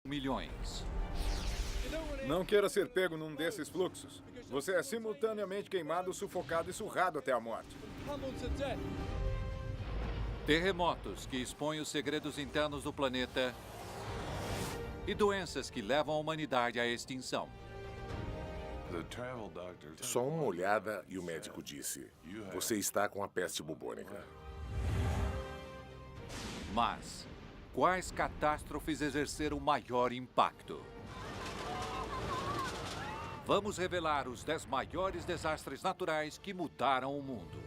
milhões. Não queira ser pego num desses fluxos. Você é simultaneamente queimado, sufocado e surrado até a morte. Terremotos que expõem os segredos internos do planeta e doenças que levam a humanidade à extinção. Só uma olhada e o médico disse: você está com a peste bubônica. Mas quais catástrofes exerceram maior impacto? Vamos revelar os 10 maiores desastres naturais que mudaram o mundo.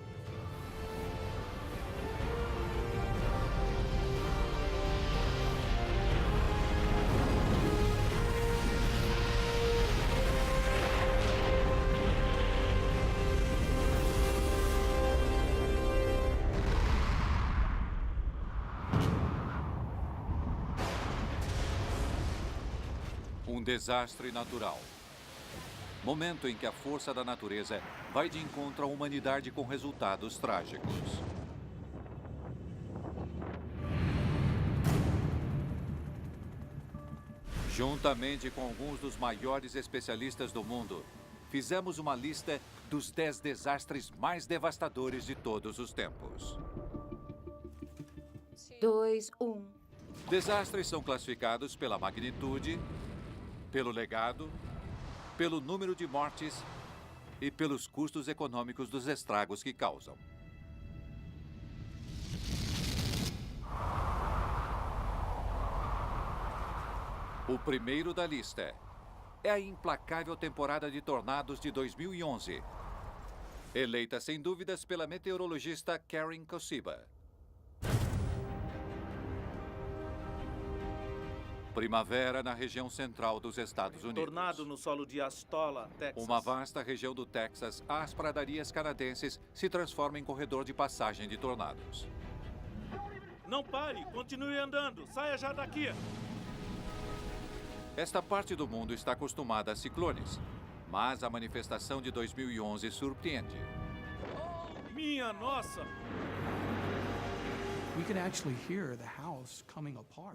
Um desastre natural. Momento em que a força da natureza vai de encontro à humanidade com resultados trágicos. Juntamente com alguns dos maiores especialistas do mundo, fizemos uma lista dos 10 desastres mais devastadores de todos os tempos. 2, 1. Desastres são classificados pela magnitude, pelo legado, pelo número de mortes e pelos custos econômicos dos estragos que causam. O primeiro da lista é a implacável temporada de tornados de 2011, eleita sem dúvidas pela meteorologista Karen Kosiba. Primavera na região central dos Estados Unidos. Tornado no solo de Astola, Texas. Uma vasta região do Texas, às pradarias canadenses, se transforma em corredor de passagem de tornados. Não pare, continue andando, saia já daqui. Esta parte do mundo está acostumada a ciclones, mas a manifestação de 2011 surpreende. Minha nossa!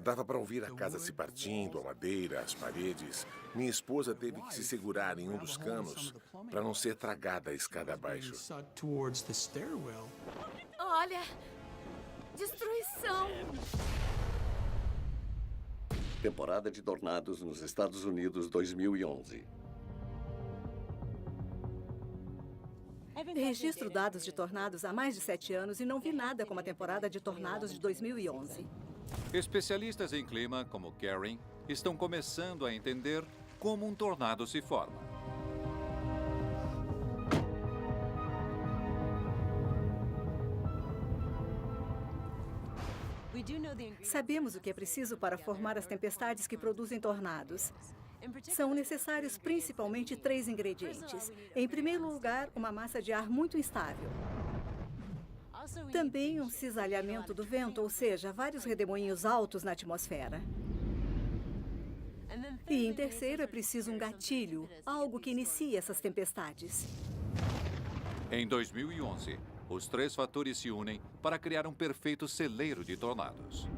Dava para ouvir a casa se partindo, a madeira, as paredes. Minha esposa teve que se segurar em um dos canos para não ser tragada a escada abaixo. Olha! Destruição! Temporada de tornados nos Estados Unidos 2011. Registro dados de tornados há mais de 7 anos e não vi nada como a temporada de tornados de 2011. Especialistas em clima, como Karen, estão começando a entender como um tornado se forma. Sabemos o que é preciso para formar as tempestades que produzem tornados. São necessários principalmente 3 ingredientes. Em primeiro lugar, uma massa de ar muito instável. Também um cisalhamento do vento, ou seja, vários redemoinhos altos na atmosfera. E em terceiro, é preciso um gatilho, algo que inicie essas tempestades. Em 2011, os 3 fatores se unem para criar um perfeito celeiro de tornados.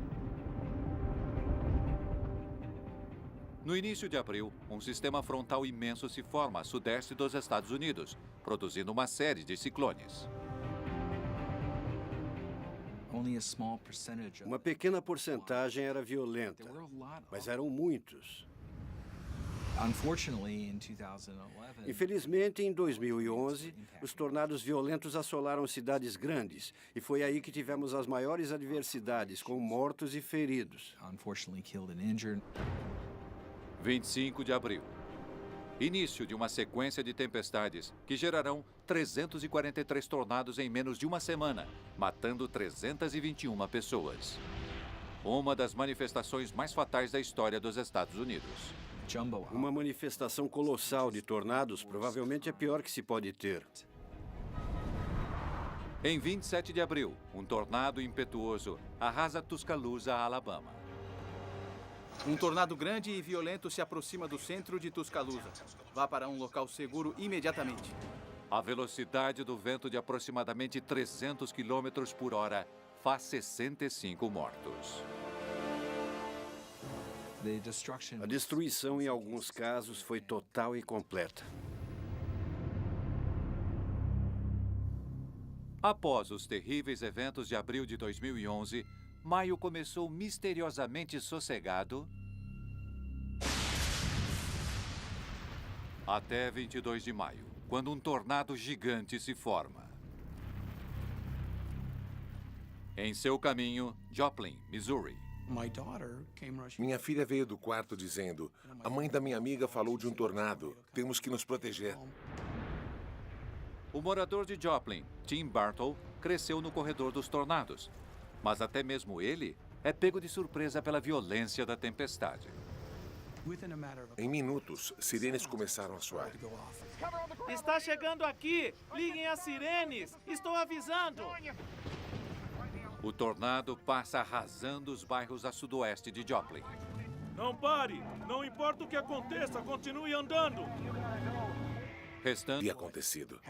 No início de abril, um sistema frontal imenso se forma a sudeste dos Estados Unidos, produzindo uma série de ciclones. Uma pequena porcentagem era violenta, mas eram muitos. Infelizmente, em 2011, os tornados violentos assolaram cidades grandes e foi aí que tivemos as maiores adversidades, com mortos e feridos. 25 de abril. Início de uma sequência de tempestades que gerarão 343 tornados em menos de uma semana, matando 321 pessoas. Uma das manifestações mais fatais da história dos Estados Unidos. Uma manifestação colossal de tornados, provavelmente a pior que se pode ter. Em 27 de abril, um tornado impetuoso arrasa Tuscaloosa, Alabama. Um tornado grande e violento se aproxima do centro de Tuscaloosa. Vá para um local seguro imediatamente. A velocidade do vento de aproximadamente 300 km por hora faz 65 mortos. A destruição, em alguns casos, foi total e completa. Após os terríveis eventos de abril de 2011, maio começou misteriosamente sossegado até 22 de maio, quando um tornado gigante se forma. Em seu caminho, Joplin, Missouri. Minha filha veio do quarto dizendo: "A mãe da minha amiga falou de um tornado. Temos que nos proteger." O morador de Joplin, Tim Bartle, cresceu no corredor dos tornados. Mas até mesmo ele é pego de surpresa pela violência da tempestade. Em minutos, sirenes começaram a soar. Está chegando aqui! Liguem as sirenes! Estou avisando! O tornado passa arrasando os bairros a sudoeste de Joplin. Não pare! Não importa o que aconteça, continue andando! Restando E acontecido.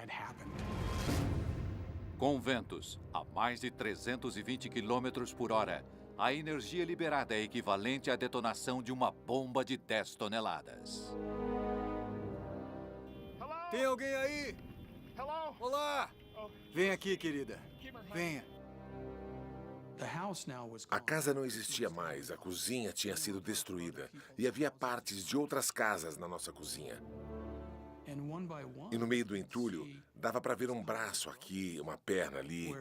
com ventos a mais de 320 km por hora, a energia liberada é equivalente à detonação de uma bomba de 10 toneladas. Tem alguém aí? Olá! Vem aqui, querida. Venha. A casa não existia mais, a cozinha tinha sido destruída e havia partes de outras casas na nossa cozinha. E no meio do entulho, dava para ver um braço aqui, uma perna ali.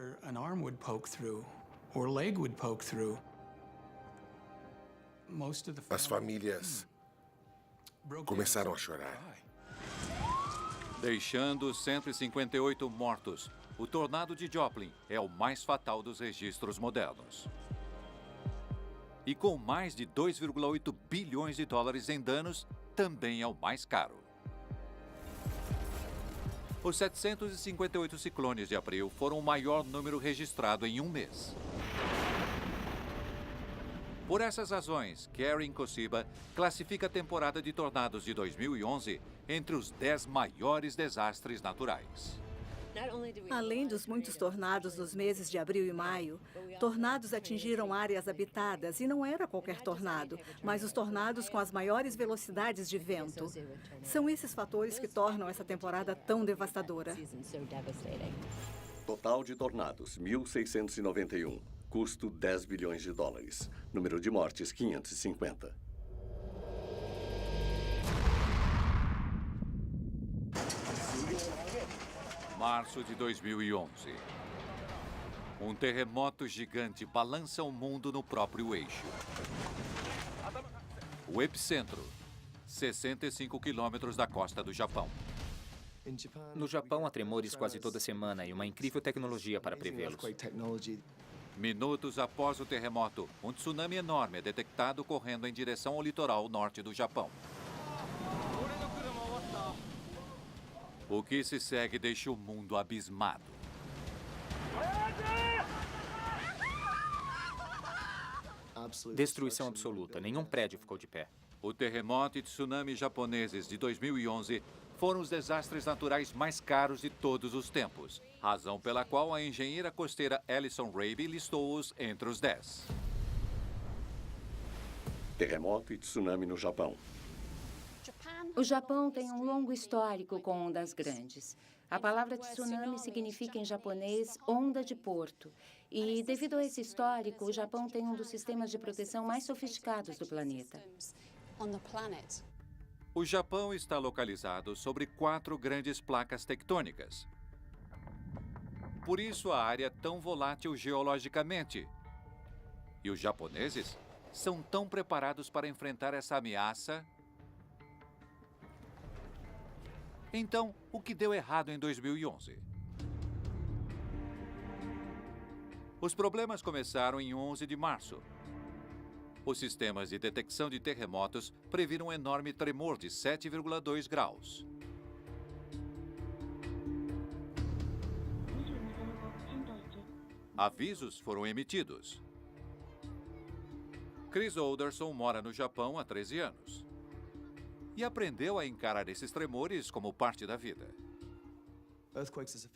As famílias começaram a chorar. Deixando 158 mortos, o tornado de Joplin é o mais fatal dos registros modernos. E com mais de 2,8 bilhões de dólares em danos, também é o mais caro. Os 758 ciclones de abril foram o maior número registrado em um mês. Por essas razões, Karen Kosiba classifica a temporada de tornados de 2011 entre os 10 maiores desastres naturais. Além dos muitos tornados nos meses de abril e maio, tornados atingiram áreas habitadas e não era qualquer tornado, mas os tornados com as maiores velocidades de vento. São esses fatores que tornam essa temporada tão devastadora. Total de tornados, 1.691. Custo, 10 bilhões de dólares. Número de mortes, 550. Março de 2011. Um terremoto gigante balança o mundo no próprio eixo. O epicentro, 65 quilômetros da costa do Japão. No Japão, há tremores quase toda semana e uma incrível tecnologia para prevê-los. Minutos após o terremoto, um tsunami enorme é detectado correndo em direção ao litoral norte do Japão. O que se segue deixa o mundo abismado. Destruição absoluta. Nenhum prédio ficou de pé. O terremoto e tsunami japoneses de 2011 foram os desastres naturais mais caros de todos os tempos, razão pela qual a engenheira costeira Alison Raby listou-os entre os 10. Terremoto e tsunami no Japão. O Japão tem um longo histórico com ondas grandes. A palavra tsunami significa em japonês onda de porto. E, devido a esse histórico, o Japão tem um dos sistemas de proteção mais sofisticados do planeta. O Japão está localizado sobre 4 grandes placas tectônicas. Por isso a área é tão volátil geologicamente. E os japoneses são tão preparados para enfrentar essa ameaça. Então, o que deu errado em 2011? Os problemas começaram em 11 de março. Os sistemas de detecção de terremotos previram um enorme tremor de 7,2 graus. Avisos foram emitidos. Chris Alderson mora no Japão há 13 anos. E aprendeu a encarar esses tremores como parte da vida.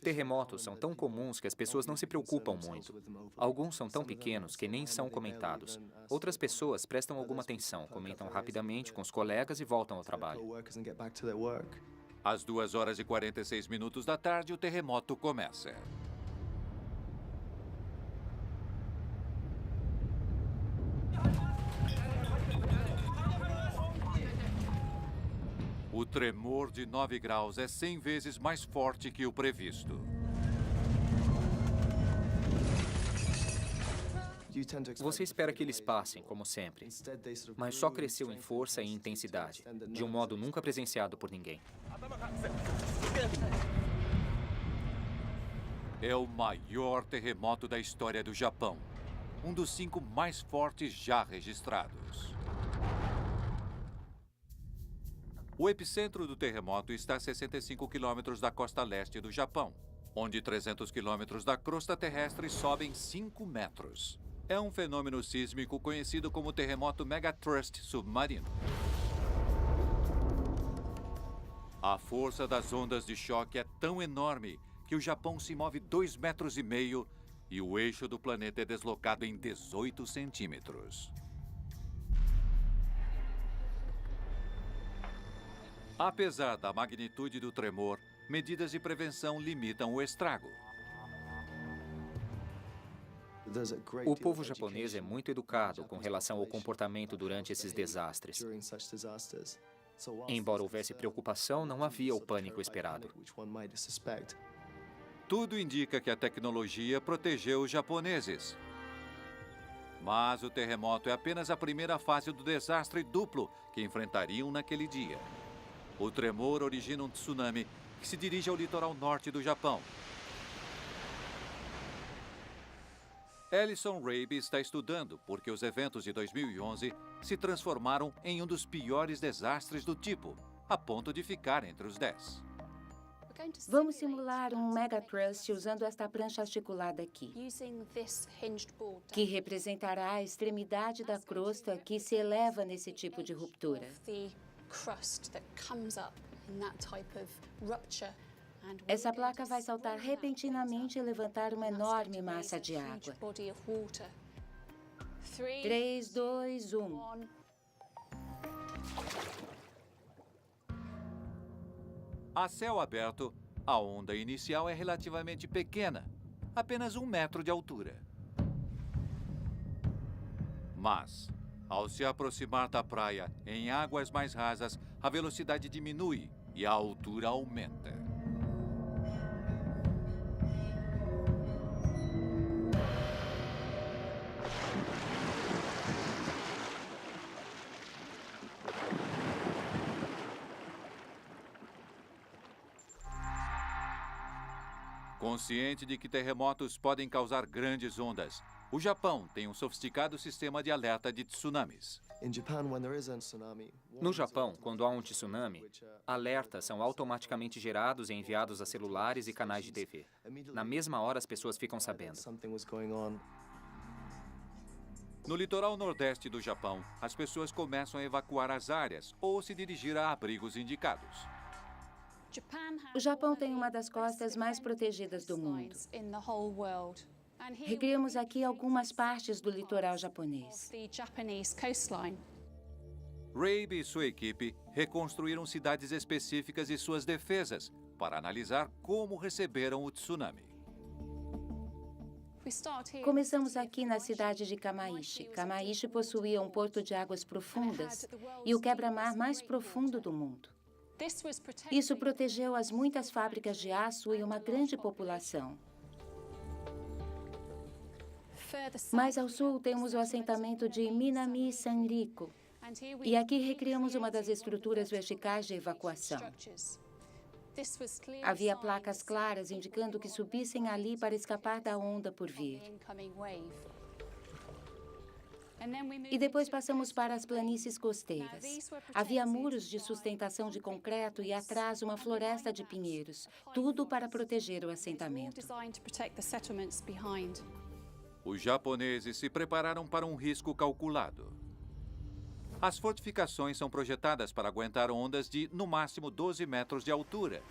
Terremotos são tão comuns que as pessoas não se preocupam muito. Alguns são tão pequenos que nem são comentados. Outras pessoas prestam alguma atenção, comentam rapidamente com os colegas e voltam ao trabalho. Às 2h46 da tarde, o terremoto começa. O tremor de 9 graus é 100 vezes mais forte que o previsto. Você espera que eles passem, como sempre, mas só cresceu em força e intensidade, de um modo nunca presenciado por ninguém. É o maior terremoto da história do Japão, um dos 5 mais fortes já registrados. O epicentro do terremoto está a 65 quilômetros da costa leste do Japão, onde 300 quilômetros da crosta terrestre sobem 5 metros. É um fenômeno sísmico conhecido como terremoto megatrust submarino. A força das ondas de choque é tão enorme que o Japão se move 2,5 metros e o eixo do planeta é deslocado em 18 centímetros. Apesar da magnitude do tremor, medidas de prevenção limitam o estrago. O povo japonês é muito educado com relação ao comportamento durante esses desastres. Embora houvesse preocupação, não havia o pânico esperado. Tudo indica que a tecnologia protegeu os japoneses. Mas o terremoto é apenas a primeira fase do desastre duplo que enfrentariam naquele dia. O tremor origina um tsunami que se dirige ao litoral norte do Japão. Ellison Rabe está estudando porque os eventos de 2011 se transformaram em um dos piores desastres do tipo, a ponto de ficar entre os 10. Vamos simular um megatrust usando esta prancha articulada aqui, que representará a extremidade da crosta que se eleva nesse tipo de ruptura. Essa placa vai saltar repentinamente e levantar uma enorme massa de água. 3, 2, 1. A céu aberto, a onda inicial é relativamente pequena, apenas 1 metro de altura. Mas, ao se aproximar da praia, em águas mais rasas, a velocidade diminui e a altura aumenta. Consciente de que terremotos podem causar grandes ondas, o Japão tem um sofisticado sistema de alerta de tsunamis. No Japão, quando há um tsunami, alertas são automaticamente gerados e enviados a celulares e canais de TV. Na mesma hora, as pessoas ficam sabendo. No litoral nordeste do Japão, as pessoas começam a evacuar as áreas ou se dirigir a abrigos indicados. O Japão tem uma das costas mais protegidas do mundo. Recriamos aqui algumas partes do litoral japonês. Rabe e sua equipe reconstruíram cidades específicas e suas defesas para analisar como receberam o tsunami. Começamos aqui na cidade de Kamaishi. Kamaishi possuía um porto de águas profundas e o quebra-mar mais profundo do mundo. Isso protegeu as muitas fábricas de aço e uma grande população. Mais ao sul, temos o assentamento de Minami Sanriku. E aqui recriamos uma das estruturas verticais de evacuação. Havia placas claras indicando que subissem ali para escapar da onda por vir. E depois passamos para as planícies costeiras. Havia muros de sustentação de concreto e atrás uma floresta de pinheiros, tudo para proteger o assentamento. Os japoneses se prepararam para um risco calculado. As fortificações são projetadas para aguentar ondas de, no máximo, 12 metros de altura.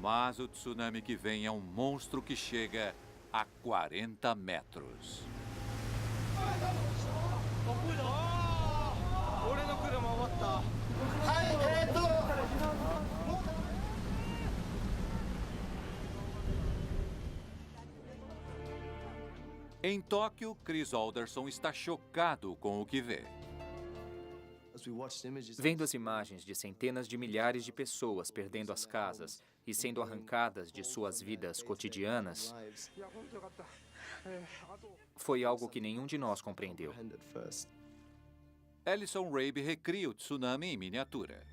Mas o tsunami que vem é um monstro que chega a 40 metros. Em Tóquio, Chris Alderson está chocado com o que vê. Vendo as imagens de centenas de milhares de pessoas perdendo as casas e sendo arrancadas de suas vidas cotidianas, foi algo que nenhum de nós compreendeu. Ellison Rabe recria o tsunami em miniatura.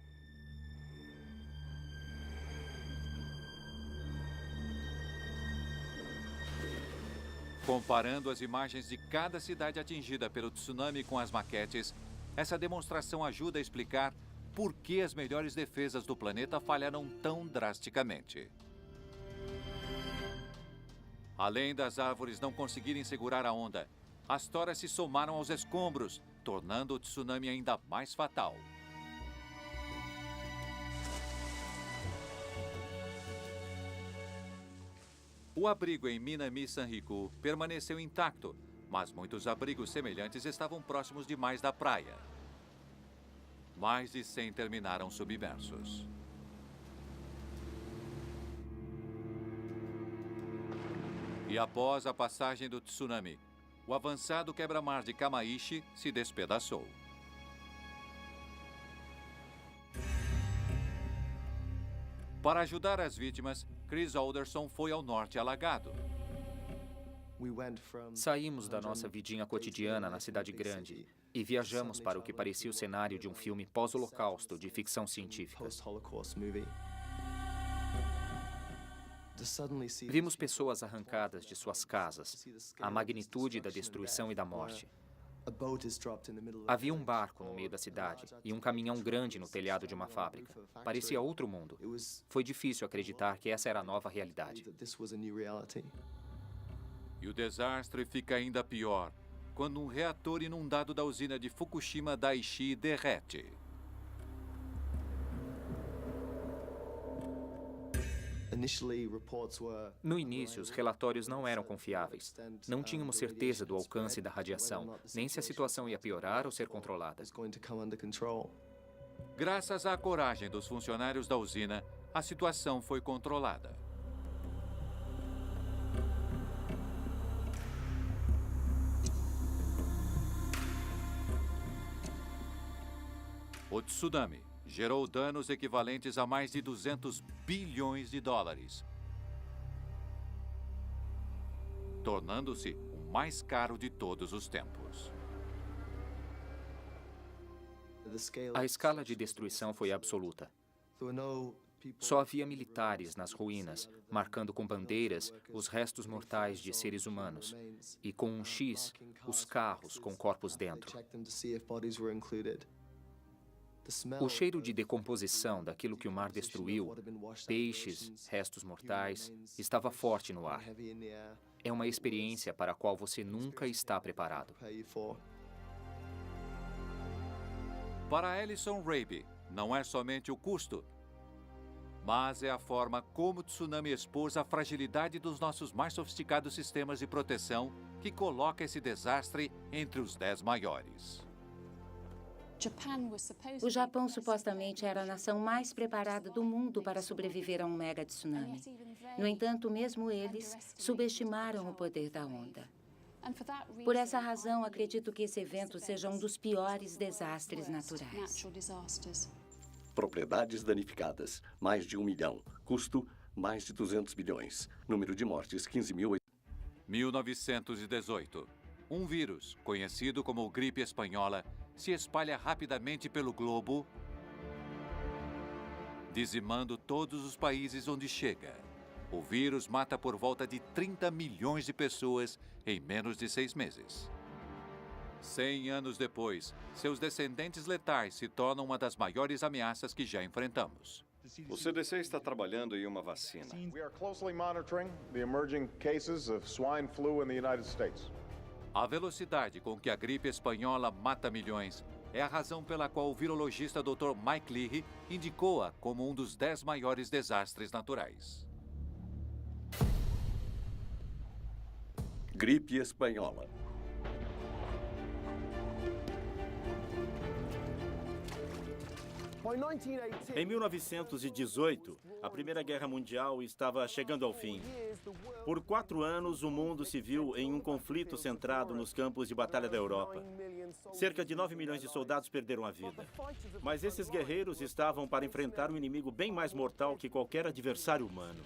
Comparando as imagens de cada cidade atingida pelo tsunami com as maquetes, essa demonstração ajuda a explicar por que as melhores defesas do planeta falharam tão drasticamente. Além das árvores não conseguirem segurar a onda, as toras se somaram aos escombros, tornando o tsunami ainda mais fatal. O abrigo em Minami-Sanriku permaneceu intacto, mas muitos abrigos semelhantes estavam próximos demais da praia. Mais de 100 terminaram submersos. E após a passagem do tsunami, o avançado quebra-mar de Kamaishi se despedaçou. Para ajudar as vítimas, Chris Alderson foi ao norte alagado. Saímos da nossa vidinha cotidiana na cidade grande e viajamos para o que parecia o cenário de um filme pós-holocausto de ficção científica. Vimos pessoas arrancadas de suas casas, a magnitude da destruição e da morte. Havia um barco no meio da cidade e um caminhão grande no telhado de uma fábrica. Parecia outro mundo. Foi difícil acreditar que essa era a nova realidade. E o desastre fica ainda pior quando um reator inundado da usina de Fukushima Daiichi derrete. No início, os relatórios não eram confiáveis. Não tínhamos certeza do alcance da radiação, nem se a situação ia piorar ou ser controlada. Graças à coragem dos funcionários da usina, a situação foi controlada. O tsunami gerou danos equivalentes a mais de 200 bilhões de dólares, tornando-se o mais caro de todos os tempos. A escala de destruição foi absoluta. Só havia militares nas ruínas, marcando com bandeiras os restos mortais de seres humanos, e com um X, os carros com corpos dentro. O cheiro de decomposição daquilo que o mar destruiu, peixes, restos mortais, estava forte no ar. É uma experiência para a qual você nunca está preparado. Para Ellison Rabe, não é somente o custo, mas é a forma como o tsunami expôs a fragilidade dos nossos mais sofisticados sistemas de proteção que coloca esse desastre entre os 10 maiores. O Japão supostamente era a nação mais preparada do mundo para sobreviver a um mega tsunami. No entanto, mesmo eles subestimaram o poder da onda. Por essa razão, acredito que esse evento seja um dos piores desastres naturais. Propriedades danificadas, mais de 1 milhão. Custo, mais de 200 bilhões. Número de mortes, 15.000. 1918. Um vírus, conhecido como gripe espanhola, se espalha rapidamente pelo globo, dizimando todos os países onde chega. O vírus mata por volta de 30 milhões de pessoas em menos de 6 meses. 100 anos depois, seus descendentes letais se tornam uma das maiores ameaças que já enfrentamos. O CDC está trabalhando em uma vacina. We are closely monitoring the emerging cases of swine flu in the United States. A velocidade com que a gripe espanhola mata milhões é a razão pela qual o virologista Dr. Mike Leahy indicou-a como um dos 10 maiores desastres naturais. Gripe espanhola. Em 1918, a Primeira Guerra Mundial estava chegando ao fim. Por 4 anos, o mundo se viu em um conflito centrado nos campos de batalha da Europa. Cerca de 9 milhões de soldados perderam a vida. Mas esses guerreiros estavam para enfrentar um inimigo bem mais mortal que qualquer adversário humano.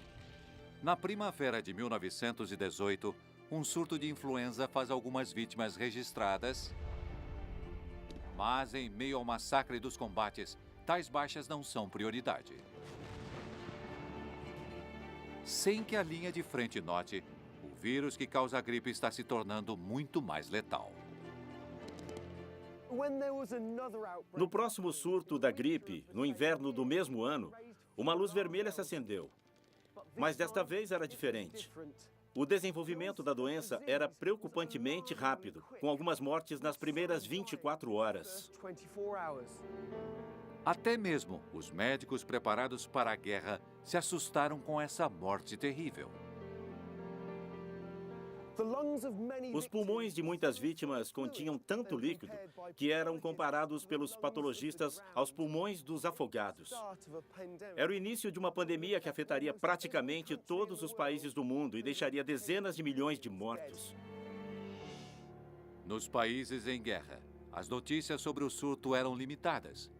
Na primavera de 1918, um surto de influenza faz algumas vítimas registradas, mas em meio ao massacre dos combates, tais baixas não são prioridade. Sem que a linha de frente note, o vírus que causa a gripe está se tornando muito mais letal. No próximo surto da gripe, no inverno do mesmo ano, uma luz vermelha se acendeu. Mas desta vez era diferente. O desenvolvimento da doença era preocupantemente rápido, com algumas mortes nas primeiras 24 horas. Até mesmo os médicos preparados para a guerra se assustaram com essa morte terrível. Os pulmões de muitas vítimas continham tanto líquido que eram comparados pelos patologistas aos pulmões dos afogados. Era o início de uma pandemia que afetaria praticamente todos os países do mundo e deixaria dezenas de milhões de mortos. Nos países em guerra, as notícias sobre o surto eram limitadas.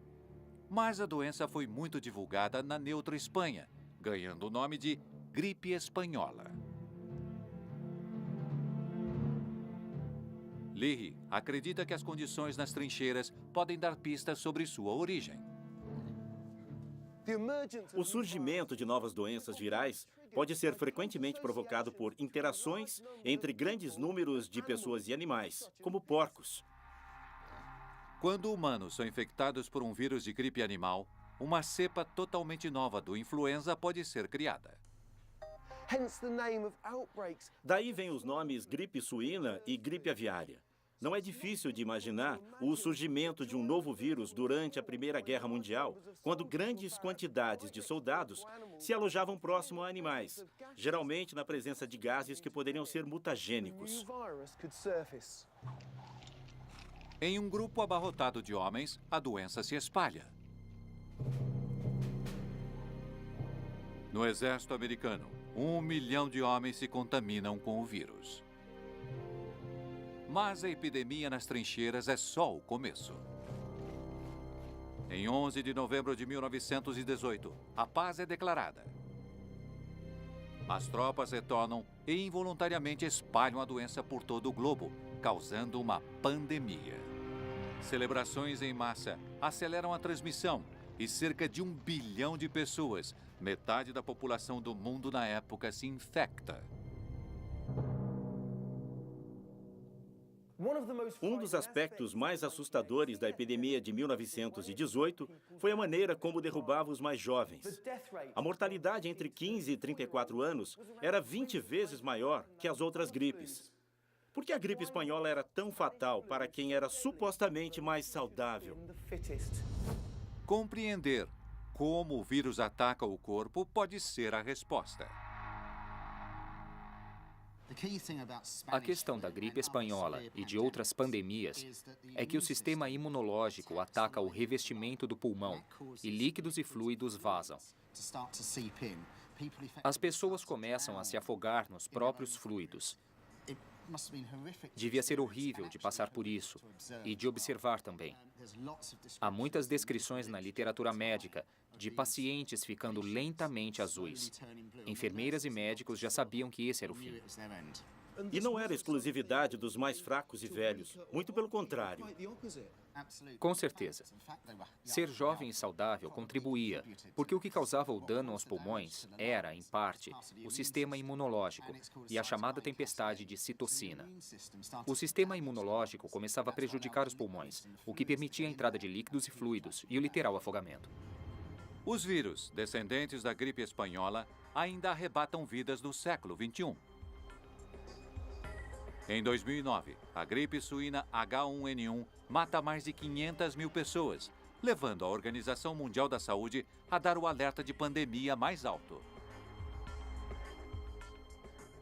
Mas a doença foi muito divulgada na neutra Espanha, ganhando o nome de gripe espanhola. Leahy acredita que as condições nas trincheiras podem dar pistas sobre sua origem. O surgimento de novas doenças virais pode ser frequentemente provocado por interações entre grandes números de pessoas e animais, como porcos. Quando humanos são infectados por um vírus de gripe animal, uma cepa totalmente nova do influenza pode ser criada. Daí vem os nomes gripe suína e gripe aviária. Não é difícil de imaginar o surgimento de um novo vírus durante a Primeira Guerra Mundial, quando grandes quantidades de soldados se alojavam próximo a animais, geralmente na presença de gases que poderiam ser mutagênicos. Em um grupo abarrotado de homens, a doença se espalha. No exército americano, 1 milhão de homens se contaminam com o vírus. Mas a epidemia nas trincheiras é só o começo. Em 11 de novembro de 1918, a paz é declarada. As tropas retornam e involuntariamente espalham a doença por todo o globo, causando uma pandemia. Celebrações em massa aceleram a transmissão e cerca de 1 bilhão de pessoas, metade da população do mundo na época, se infecta. Um dos aspectos mais assustadores da epidemia de 1918 foi a maneira como derrubava os mais jovens. A mortalidade entre 15 e 34 anos era 20 vezes maior que as outras gripes. Por que a gripe espanhola era tão fatal para quem era supostamente mais saudável? Compreender como o vírus ataca o corpo pode ser a resposta. A questão da gripe espanhola e de outras pandemias é que o sistema imunológico ataca o revestimento do pulmão e líquidos e fluidos vazam. As pessoas começam a se afogar nos próprios fluidos. Devia ser horrível de passar por isso e de observar também. Há muitas descrições na literatura médica de pacientes ficando lentamente azuis. Enfermeiras e médicos já sabiam que esse era o fim. E não era exclusividade dos mais fracos e velhos, muito pelo contrário. Com certeza. Ser jovem e saudável contribuía, porque o que causava o dano aos pulmões era, em parte, o sistema imunológico e a chamada tempestade de citocina. O sistema imunológico começava a prejudicar os pulmões, o que permitia a entrada de líquidos e fluidos e o literal afogamento. Os vírus, descendentes da gripe espanhola, ainda arrebatam vidas no século XXI. Em 2009, a gripe suína H1N1 mata mais de 500 mil pessoas, levando a Organização Mundial da Saúde a dar o alerta de pandemia mais alto.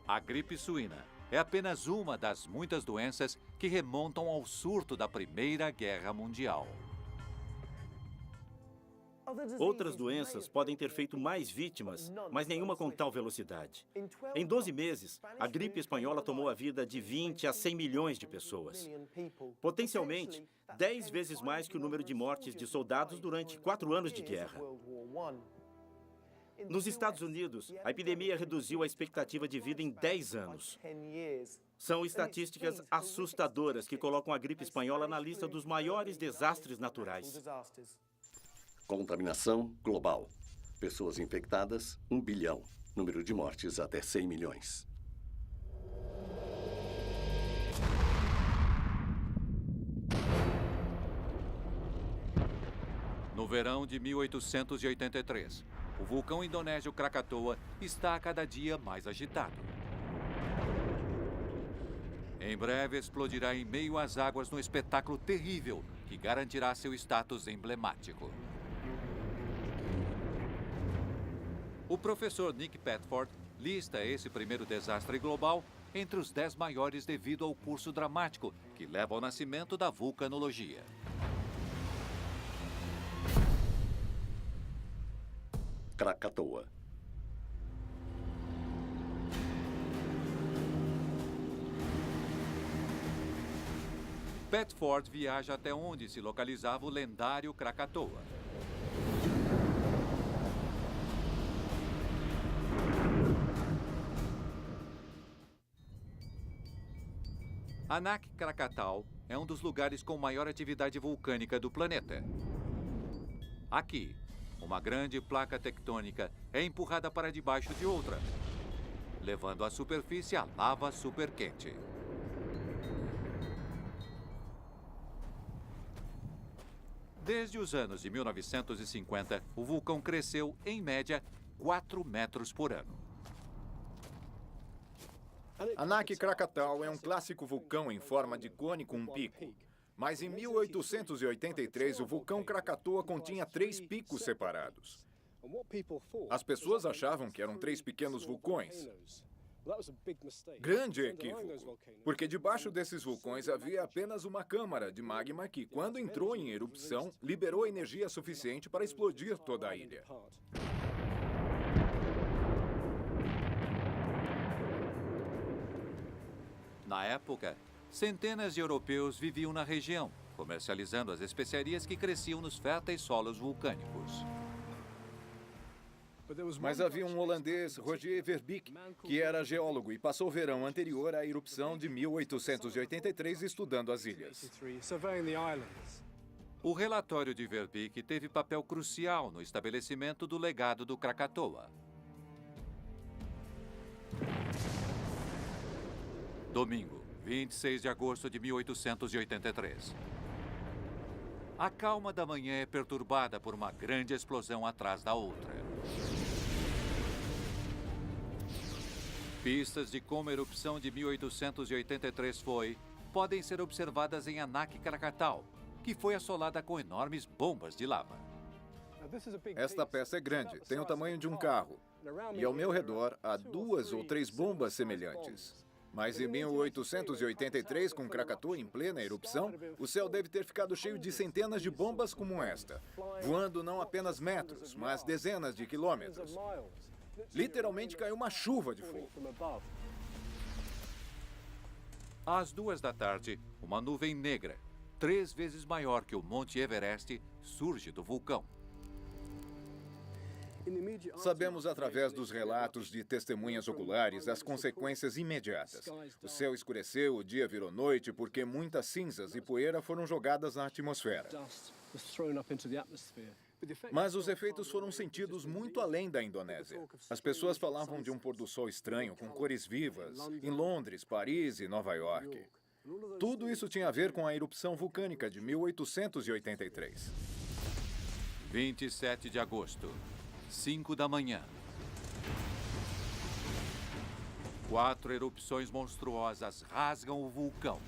A gripe suína é apenas uma das muitas doenças que remontam ao surto da Primeira Guerra Mundial. Outras doenças podem ter feito mais vítimas, mas nenhuma com tal velocidade. Em 12 meses, a gripe espanhola tomou a vida de 20 a 100 milhões de pessoas. Potencialmente, 10 vezes mais que o número de mortes de soldados durante 4 anos de guerra. Nos Estados Unidos, a epidemia reduziu a expectativa de vida em 10 anos. São estatísticas assustadoras que colocam a gripe espanhola na lista dos maiores desastres naturais. Contaminação global. Pessoas infectadas, 1 bilhão. Número de mortes, até 100 milhões. No verão de 1883, o vulcão indonésio Krakatoa está a cada dia mais agitado. Em breve explodirá em meio às águas num espetáculo terrível que garantirá seu status emblemático. O professor Nick Petford lista esse primeiro desastre global entre os 10 maiores devido ao curso dramático que leva ao nascimento da vulcanologia. Krakatoa. Petford viaja até onde se localizava o lendário Krakatoa. Anak Krakatau é um dos lugares com maior atividade vulcânica do planeta. Aqui, uma grande placa tectônica é empurrada para debaixo de outra, levando à superfície a lava superquente. Desde os anos de 1950, o vulcão cresceu, em média, 4 metros por ano. Anak Krakatau é um clássico vulcão em forma de cone com um pico. Mas em 1883, o vulcão Krakatoa continha 3 picos separados. As pessoas achavam que eram 3 pequenos vulcões. Grande equívoco, porque debaixo desses vulcões havia apenas uma câmara de magma que, quando entrou em erupção, liberou energia suficiente para explodir toda a ilha. Na época, centenas de europeus viviam na região, comercializando as especiarias que cresciam nos férteis solos vulcânicos. Mas havia um holandês, Roger Verbeek, que era geólogo e passou o verão anterior à erupção de 1883 estudando as ilhas. O relatório de Verbeek teve papel crucial no estabelecimento do legado do Krakatoa. Domingo, 26 de agosto de 1883. A calma da manhã é perturbada por uma grande explosão atrás da outra. Pistas de como a erupção de 1883 foi, podem ser observadas em Anak Krakatau, que foi assolada com enormes bombas de lava. Esta peça é grande, tem o tamanho de um carro. E ao meu redor há 2 ou 3 bombas semelhantes. Mas em 1883, com Krakatoa em plena erupção, o céu deve ter ficado cheio de centenas de bombas como esta, voando não apenas metros, mas dezenas de quilômetros. Literalmente caiu uma chuva de fogo. Às 2 da tarde, uma nuvem negra, 3 vezes maior que o Monte Everest, surge do vulcão. Sabemos através dos relatos de testemunhas oculares as consequências imediatas. O céu escureceu, o dia virou noite porque muitas cinzas e poeira foram jogadas na atmosfera. Mas os efeitos foram sentidos muito além da Indonésia. As pessoas falavam de um pôr-do-sol estranho, com cores vivas, em Londres, Paris e Nova York. Tudo isso tinha a ver com a erupção vulcânica de 1883. 27 de agosto. 5 da manhã. 4 erupções monstruosas rasgam o vulcão.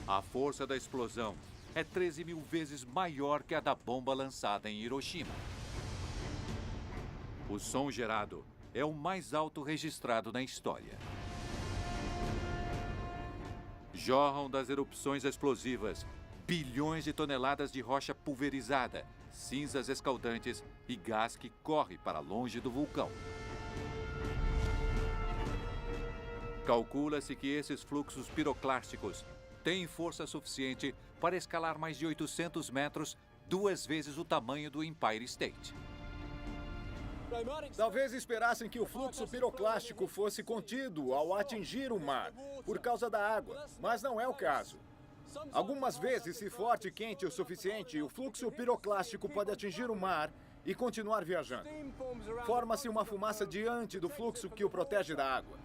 A força da explosão é 13.000 vezes maior que a da bomba lançada em Hiroshima. O som gerado é o mais alto registrado na história. Jorram das erupções explosivas bilhões de toneladas de rocha pulverizada, cinzas escaldantes e gás que corre para longe do vulcão. Calcula-se que esses fluxos piroclásticos têm força suficiente para escalar mais de 800 metros, 2 vezes o tamanho do Empire State. Talvez esperassem que o fluxo piroclástico fosse contido ao atingir o mar, por causa da água, mas não é o caso. Algumas vezes, se forte e quente o suficiente, o fluxo piroclástico pode atingir o mar e continuar viajando. Forma-se uma fumaça diante do fluxo que o protege da água.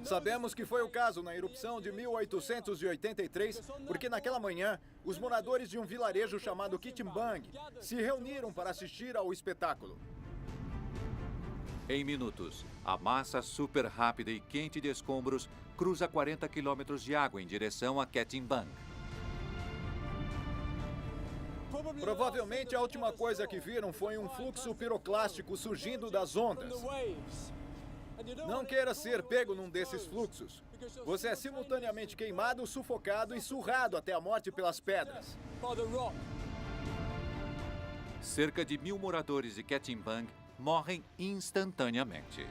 Sabemos que foi o caso na erupção de 1883, porque naquela manhã, os moradores de um vilarejo chamado Kitimbang se reuniram para assistir ao espetáculo. Em minutos, a massa super rápida e quente de escombros cruza 40 quilômetros de água em direção a Ketimbang. Provavelmente a última coisa que viram foi um fluxo piroclástico surgindo das ondas. Não queira ser pego num desses fluxos. Você é simultaneamente queimado, sufocado e surrado até a morte pelas pedras. Cerca de 1.000 moradores de Ketimbang morrem instantaneamente.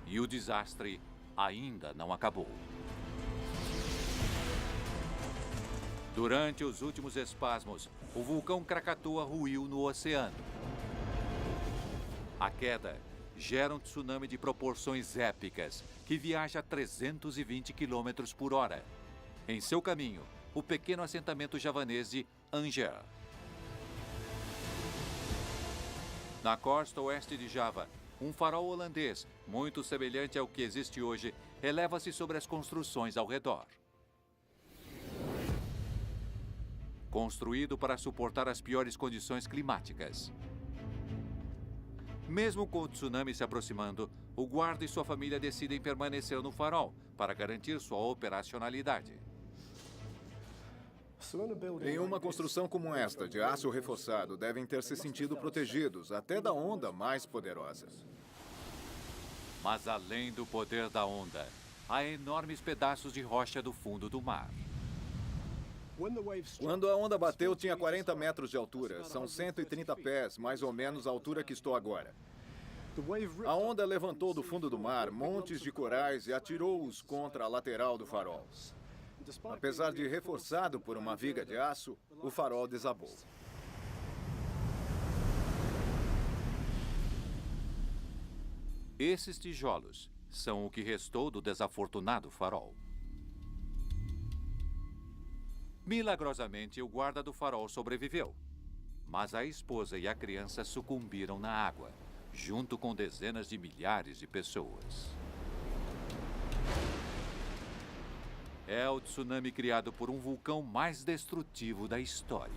E o desastre ainda não acabou. Durante os últimos espasmos, o vulcão Krakatoa ruiu no oceano. A queda gera um tsunami de proporções épicas que viaja a 320 km por hora. Em seu caminho, o pequeno assentamento javanês de Anjer. Na costa oeste de Java, um farol holandês, muito semelhante ao que existe hoje, eleva-se sobre as construções ao redor. Construído para suportar as piores condições climáticas. Mesmo com o tsunami se aproximando, o guarda e sua família decidem permanecer no farol para garantir sua operacionalidade. Em uma construção como esta, de aço reforçado, devem ter se sentido protegidos, até da onda mais poderosa. Mas além do poder da onda, há enormes pedaços de rocha do fundo do mar. Quando a onda bateu, tinha 40 metros de altura. São 130 pés, mais ou menos a altura que estou agora. A onda levantou do fundo do mar montes de corais e atirou-os contra a lateral do farol. Apesar de reforçado por uma viga de aço, o farol desabou. Esses tijolos são o que restou do desafortunado farol. Milagrosamente, o guarda do farol sobreviveu. Mas a esposa e a criança sucumbiram na água, junto com dezenas de milhares de pessoas. É o tsunami criado por um vulcão mais destrutivo da história.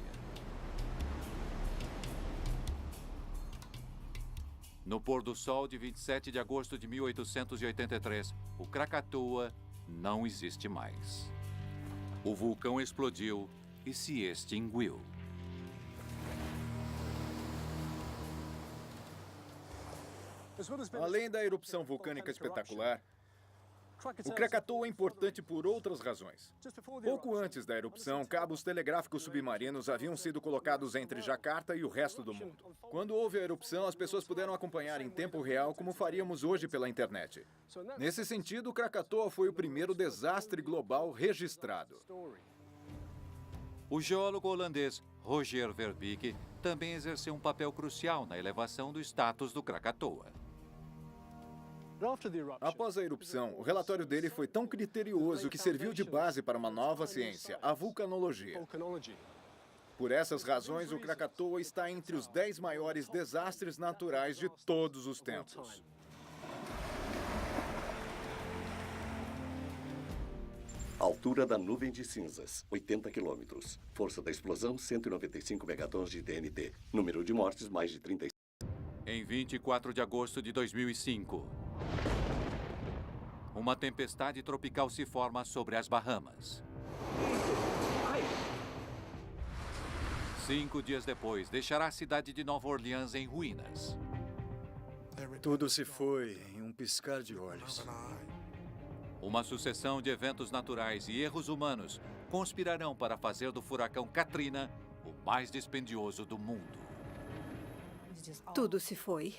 No pôr do sol de 27 de agosto de 1883, o Krakatoa não existe mais. O vulcão explodiu e se extinguiu. Além da erupção vulcânica espetacular, o Krakatoa é importante por outras razões. Pouco antes da erupção, cabos telegráficos submarinos haviam sido colocados entre Jakarta e o resto do mundo. Quando houve a erupção, as pessoas puderam acompanhar em tempo real como faríamos hoje pela internet. Nesse sentido, o Krakatoa foi o primeiro desastre global registrado. O geólogo holandês Roger Verbeek também exerceu um papel crucial na elevação do status do Krakatoa. Após a erupção, o relatório dele foi tão criterioso que serviu de base para uma nova ciência, a vulcanologia. Por essas razões, o Krakatoa está entre os 10 maiores desastres naturais de todos os tempos. Altura da nuvem de cinzas, 80 quilômetros. Força da explosão, 195 megatons de TNT. Número de mortes, mais de 35. Em 24 de agosto de 2005, uma tempestade tropical se forma sobre as Bahamas. 5 dias depois, deixará a cidade de Nova Orleans em ruínas. Tudo se foi em um piscar de olhos. Uma sucessão de eventos naturais e erros humanos conspirarão para fazer do furacão Katrina o mais dispendioso do mundo. Tudo se foi.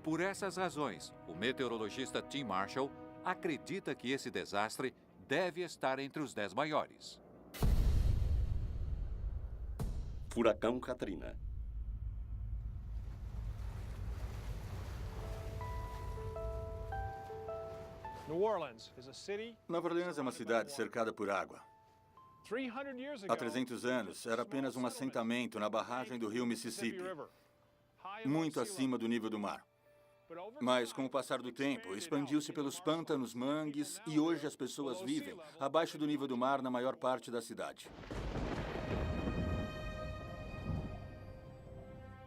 Por essas razões, o meteorologista Tim Marshall acredita que esse desastre deve estar entre os 10 maiores. Furacão Katrina. Nova Orleans é uma cidade cercada por água. Há 300 anos, era apenas um assentamento na barragem do rio Mississippi, muito acima do nível do mar. Mas, com o passar do tempo, expandiu-se pelos pântanos, mangues, e hoje as pessoas vivem abaixo do nível do mar na maior parte da cidade.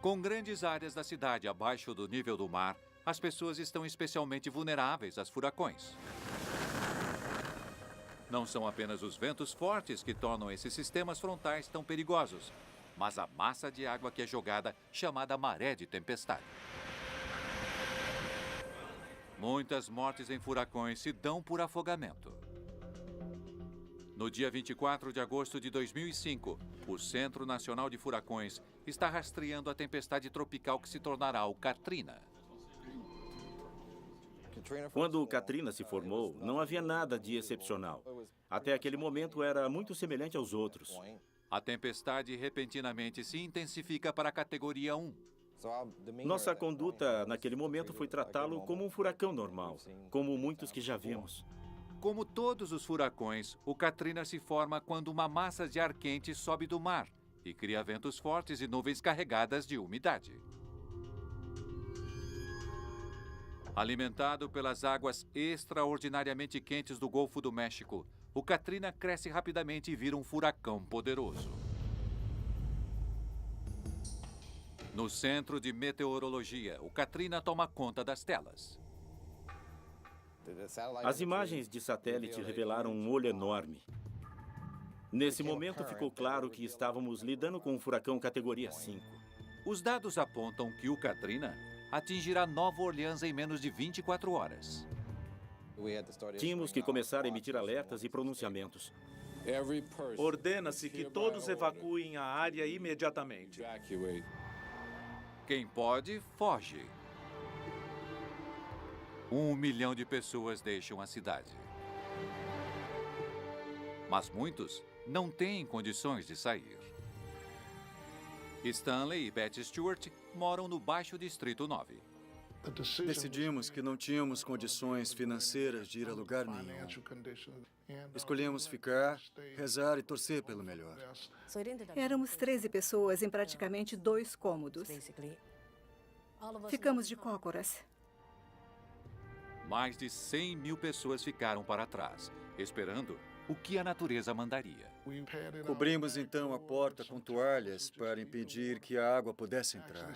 Com grandes áreas da cidade abaixo do nível do mar, as pessoas estão especialmente vulneráveis aos furacões. Não são apenas os ventos fortes que tornam esses sistemas frontais tão perigosos, mas a massa de água que é jogada, chamada maré de tempestade. Muitas mortes em furacões se dão por afogamento. No dia 24 de agosto de 2005, o Centro Nacional de Furacões está rastreando a tempestade tropical que se tornará o Katrina. Quando o Katrina se formou, não havia nada de excepcional. Até aquele momento era muito semelhante aos outros. A tempestade repentinamente se intensifica para a categoria 1. Nossa conduta naquele momento foi tratá-lo como um furacão normal, como muitos que já vimos. Como todos os furacões, o Katrina se forma quando uma massa de ar quente sobe do mar e cria ventos fortes e nuvens carregadas de umidade. Alimentado pelas águas extraordinariamente quentes do Golfo do México, o Katrina cresce rapidamente e vira um furacão poderoso. No Centro de Meteorologia, o Katrina toma conta das telas. As imagens de satélite revelaram um olho enorme. Nesse momento ficou claro que estávamos lidando com um furacão categoria 5. Os dados apontam que o Katrina atingirá Nova Orleans em menos de 24 horas. Tínhamos que começar a emitir alertas e pronunciamentos. Ordena-se que todos evacuem a área imediatamente. Quem pode, foge. 1 milhão de pessoas deixam a cidade. Mas muitos não têm condições de sair. Stanley e Betty Stewart moram no Baixo Distrito 9. Decidimos que não tínhamos condições financeiras de ir a lugar nenhum. Escolhemos ficar, rezar e torcer pelo melhor. Éramos 13 pessoas em praticamente 2 cômodos. Ficamos de cócoras. Mais de 100 mil pessoas ficaram para trás, esperando o que a natureza mandaria. Cobrimos então a porta com toalhas para impedir que a água pudesse entrar.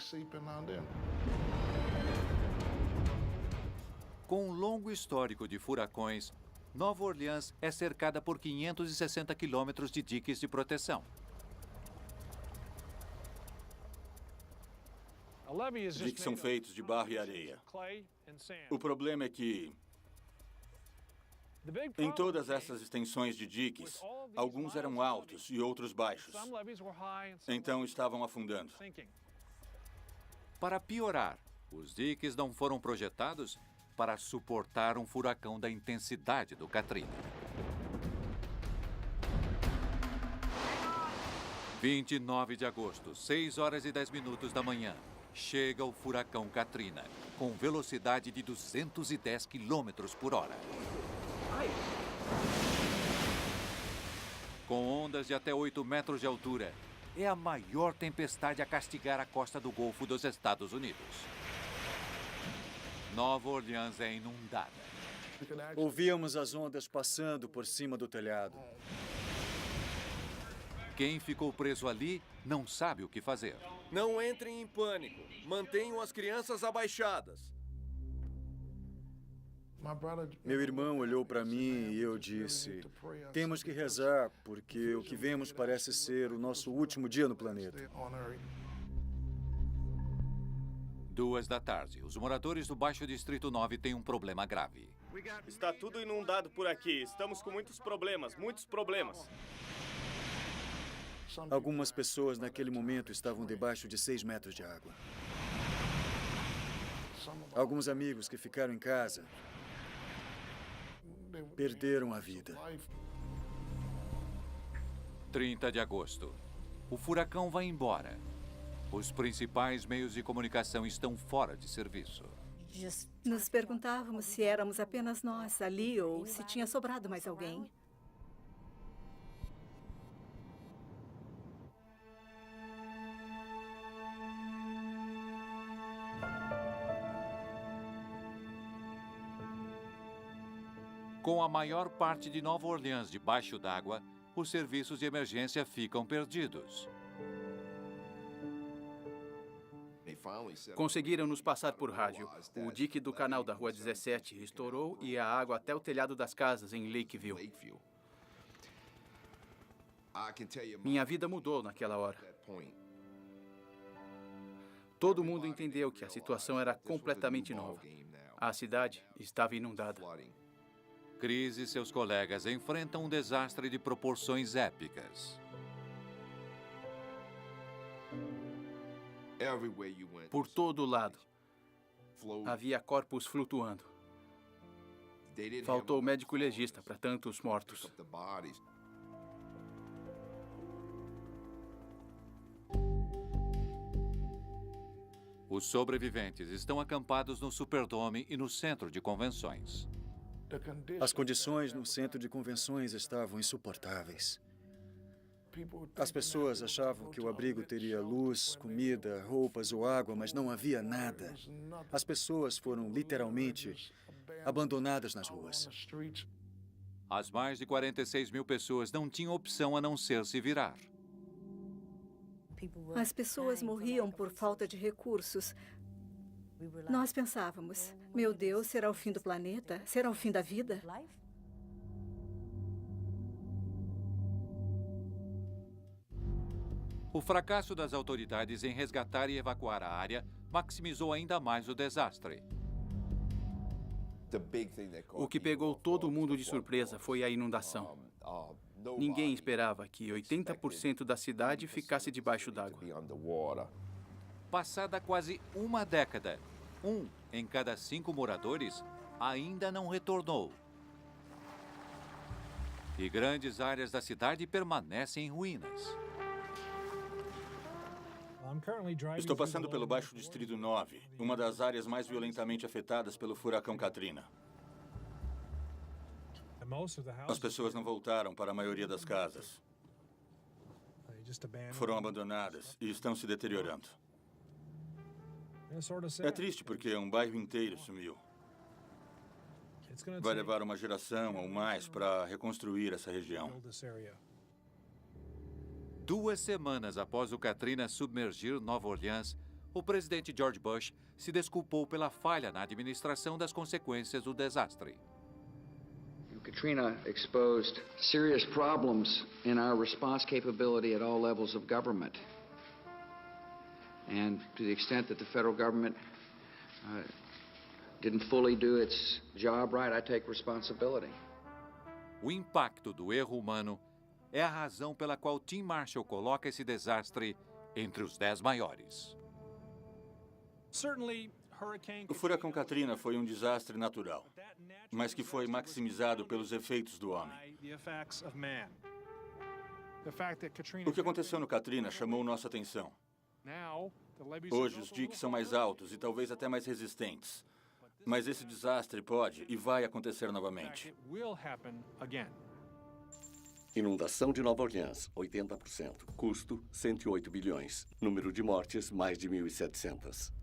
Com um longo histórico de furacões, Nova Orleans é cercada por 560 quilômetros de diques de proteção. Diques são feitos de barro e areia. O problema é que, em todas essas extensões de diques, alguns eram altos e outros baixos. Então estavam afundando. Para piorar, os diques não foram projetados para suportar um furacão da intensidade do Katrina. 29 de agosto, 6 horas e 10 minutos da manhã, chega o furacão Katrina, com velocidade de 210 quilômetros por hora. Com ondas de até 8 metros de altura, é a maior tempestade a castigar a costa do Golfo dos Estados Unidos. Nova Orleans é inundada. Ouvíamos as ondas passando por cima do telhado. Quem ficou preso ali não sabe o que fazer. Não entrem em pânico. Mantenham as crianças abaixadas. Meu irmão olhou para mim e eu disse: temos que rezar, porque o que vemos parece ser o nosso último dia no planeta. 2 da tarde. Os moradores do Baixo Distrito 9 têm um problema grave. Está tudo inundado por aqui. Estamos com muitos problemas, muitos problemas. Algumas pessoas naquele momento estavam debaixo de 6 metros de água. Alguns amigos que ficaram em casa perderam a vida. 30 de agosto. O furacão vai embora. Os principais meios de comunicação estão fora de serviço. Nos perguntávamos se éramos apenas nós ali ou se tinha sobrado mais alguém. Com a maior parte de Nova Orleans debaixo d'água, os serviços de emergência ficam perdidos. Conseguiram nos passar por rádio. O dique do canal da Rua 17 estourou e a água até o telhado das casas em Lakeville. Minha vida mudou naquela hora. Todo mundo entendeu que a situação era completamente nova. A cidade estava inundada. Chris e seus colegas enfrentam um desastre de proporções épicas. Por todo lado, havia corpos flutuando. Faltou médico legista para tantos mortos. Os sobreviventes estão acampados no Superdome e no centro de convenções. As condições no centro de convenções estavam insuportáveis. As pessoas achavam que o abrigo teria luz, comida, roupas ou água, mas não havia nada. As pessoas foram literalmente abandonadas nas ruas. As mais de 46 mil pessoas não tinham opção a não ser se virar. As pessoas morriam por falta de recursos. Nós pensávamos, meu Deus, será o fim do planeta? Será o fim da vida? O fracasso das autoridades em resgatar e evacuar a área maximizou ainda mais o desastre. O que pegou todo mundo de surpresa foi a inundação. Ninguém esperava que 80% da cidade ficasse debaixo d'água. Passada quase uma década, 1 em cada 5 moradores ainda não retornou. E grandes áreas da cidade permanecem em ruínas. Estou passando pelo Baixo Distrito 9, uma das áreas mais violentamente afetadas pelo furacão Katrina. As pessoas não voltaram para a maioria das casas. Foram abandonadas e estão se deteriorando. É triste porque um bairro inteiro sumiu. Vai levar uma geração ou mais para reconstruir essa região. 2 semanas após o Katrina submergir Nova Orleans, o presidente George Bush se desculpou pela falha na administração das consequências do desastre. Katrina exposed serious problems in our response capability at all levels of government. And to the extent that the federal government didn't fully do its job right, I take responsibility. O impacto do erro humano é a razão pela qual Tim Marshall coloca esse desastre entre os 10 maiores. O furacão Katrina foi um desastre natural, mas que foi maximizado pelos efeitos do homem. O que aconteceu no Katrina chamou nossa atenção. Hoje os diques são mais altos e talvez até mais resistentes, mas esse desastre pode e vai acontecer novamente. Inundação de Nova Orleans, 80%. Custo, 108 bilhões. Número de mortes, mais de 1.700.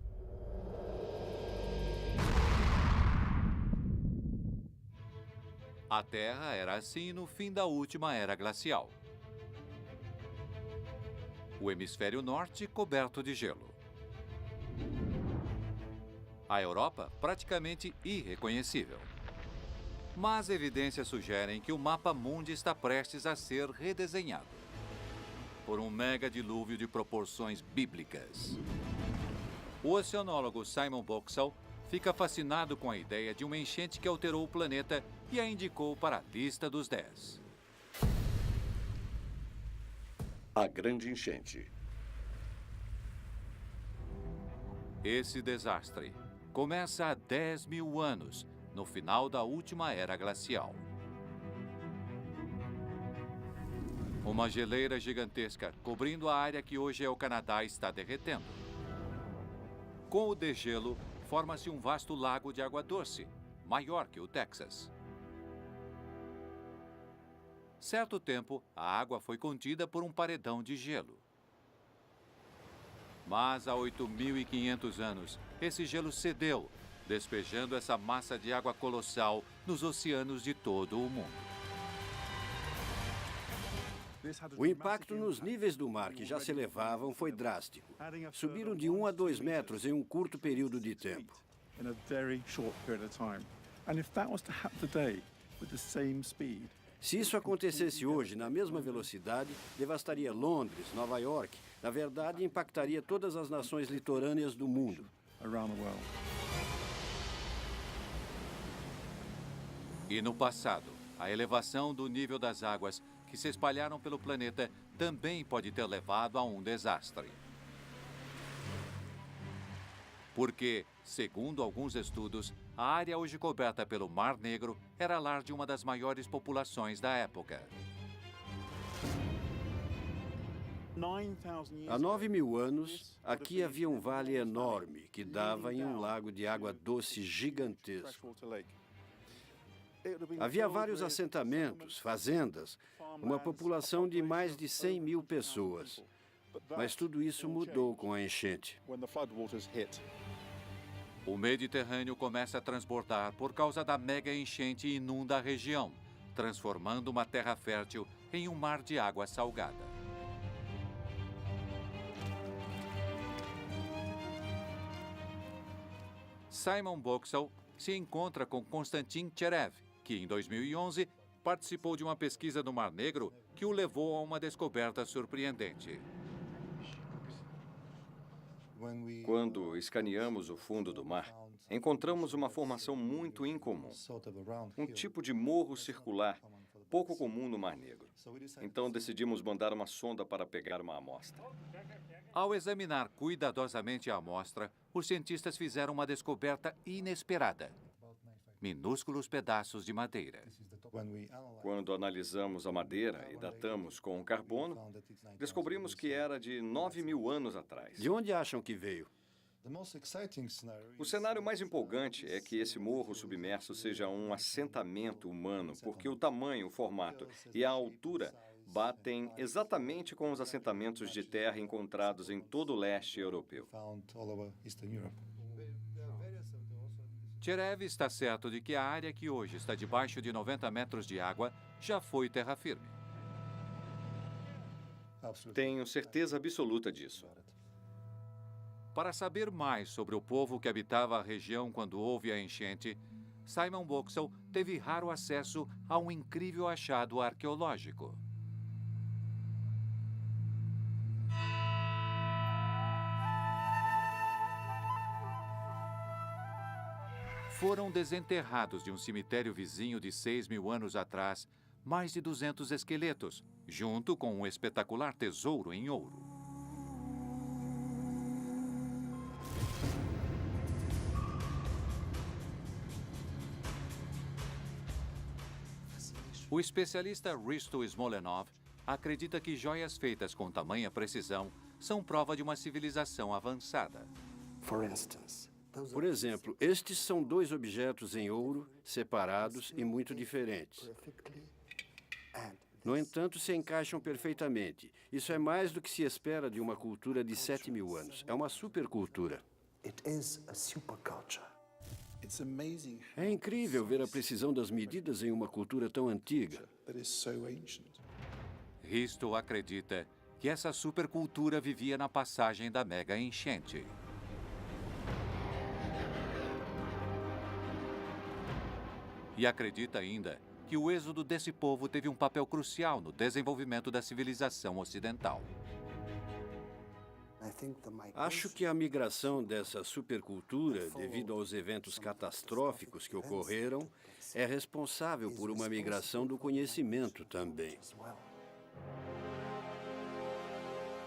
A Terra era assim no fim da última era glacial. O hemisfério norte coberto de gelo. A Europa praticamente irreconhecível. Mas evidências sugerem que o mapa mundi está prestes a ser redesenhado por um mega dilúvio de proporções bíblicas. O oceanólogo Simon Boxall fica fascinado com a ideia de uma enchente que alterou o planeta e a indicou para a lista dos 10. A grande enchente. Esse desastre começa há 10 mil anos, no final da última era glacial. Uma geleira gigantesca cobrindo a área que hoje é o Canadá está derretendo. Com o degelo, forma-se um vasto lago de água doce, maior que o Texas. Certo tempo, a água foi contida por um paredão de gelo. Mas há 8.500 anos, esse gelo cedeu, despejando essa massa de água colossal nos oceanos de todo o mundo. O impacto nos níveis do mar, que já se elevavam, foi drástico. Subiram de 1 a 2 metros em um curto período de tempo. Se isso acontecesse hoje na mesma velocidade, devastaria Londres, Nova York. Na verdade, impactaria todas as nações litorâneas do mundo. E no passado, a elevação do nível das águas que se espalharam pelo planeta também pode ter levado a um desastre. Porque, segundo alguns estudos, a área hoje coberta pelo Mar Negro era lar de uma das maiores populações da época. Há 9.000 anos, aqui havia um vale enorme que dava em um lago de água doce gigantesco. Havia vários assentamentos, fazendas, uma população de mais de 100 mil pessoas. Mas tudo isso mudou com a enchente. O Mediterrâneo começa a transbordar por causa da mega enchente e inunda a região, transformando uma terra fértil em um mar de água salgada. Simon Boxall se encontra com Konstantin Tcherev, que em 2011 participou de uma pesquisa no Mar Negro que o levou a uma descoberta surpreendente. Quando escaneamos o fundo do mar, encontramos uma formação muito incomum. Um tipo de morro circular, pouco comum no Mar Negro. Então decidimos mandar uma sonda para pegar uma amostra. Ao examinar cuidadosamente a amostra, os cientistas fizeram uma descoberta inesperada: minúsculos pedaços de madeira. Quando analisamos a madeira e datamos com carbono, descobrimos que era de 9.000 anos atrás. De onde acham que veio? O cenário mais empolgante é que esse morro submerso seja um assentamento humano, porque o tamanho, o formato e a altura batem exatamente com os assentamentos de terra encontrados em todo o leste europeu. Tcherev está certo de que a área que hoje está debaixo de 90 metros de água já foi terra firme. Tenho certeza absoluta disso. Para saber mais sobre o povo que habitava a região quando houve a enchente, Simon Boxall teve raro acesso a um incrível achado arqueológico. Foram desenterrados de um cemitério vizinho de 6.000 anos atrás mais de 200 esqueletos, junto com um espetacular tesouro em ouro. O especialista Risto Smolenov acredita que joias feitas com tamanha precisão são prova de uma civilização avançada. Por exemplo, estes são 2 objetos em ouro, separados e muito diferentes. No entanto, se encaixam perfeitamente. Isso é mais do que se espera de uma cultura de 7.000 anos. É uma supercultura. É incrível ver a precisão das medidas em uma cultura tão antiga. Risto acredita que essa supercultura vivia na passagem da mega enchente. E acredita ainda que o êxodo desse povo teve um papel crucial no desenvolvimento da civilização ocidental. Acho que a migração dessa supercultura, devido aos eventos catastróficos que ocorreram, é responsável por uma migração do conhecimento também.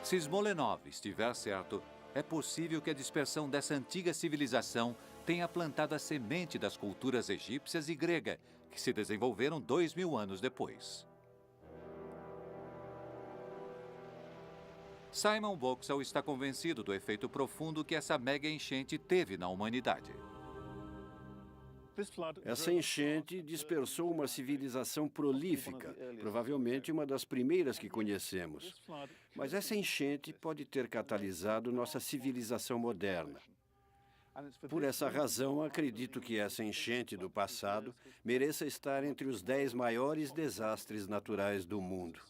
Se Smolenov estiver certo, é possível que a dispersão dessa antiga civilização tenha plantado a semente das culturas egípcias e grega, que se desenvolveram 2000 anos depois. Simon Boxall está convencido do efeito profundo que essa mega enchente teve na humanidade. Essa enchente dispersou uma civilização prolífica, provavelmente uma das primeiras que conhecemos. Mas essa enchente pode ter catalisado nossa civilização moderna. Por essa razão, acredito que essa enchente do passado mereça estar entre os 10 maiores desastres naturais do mundo.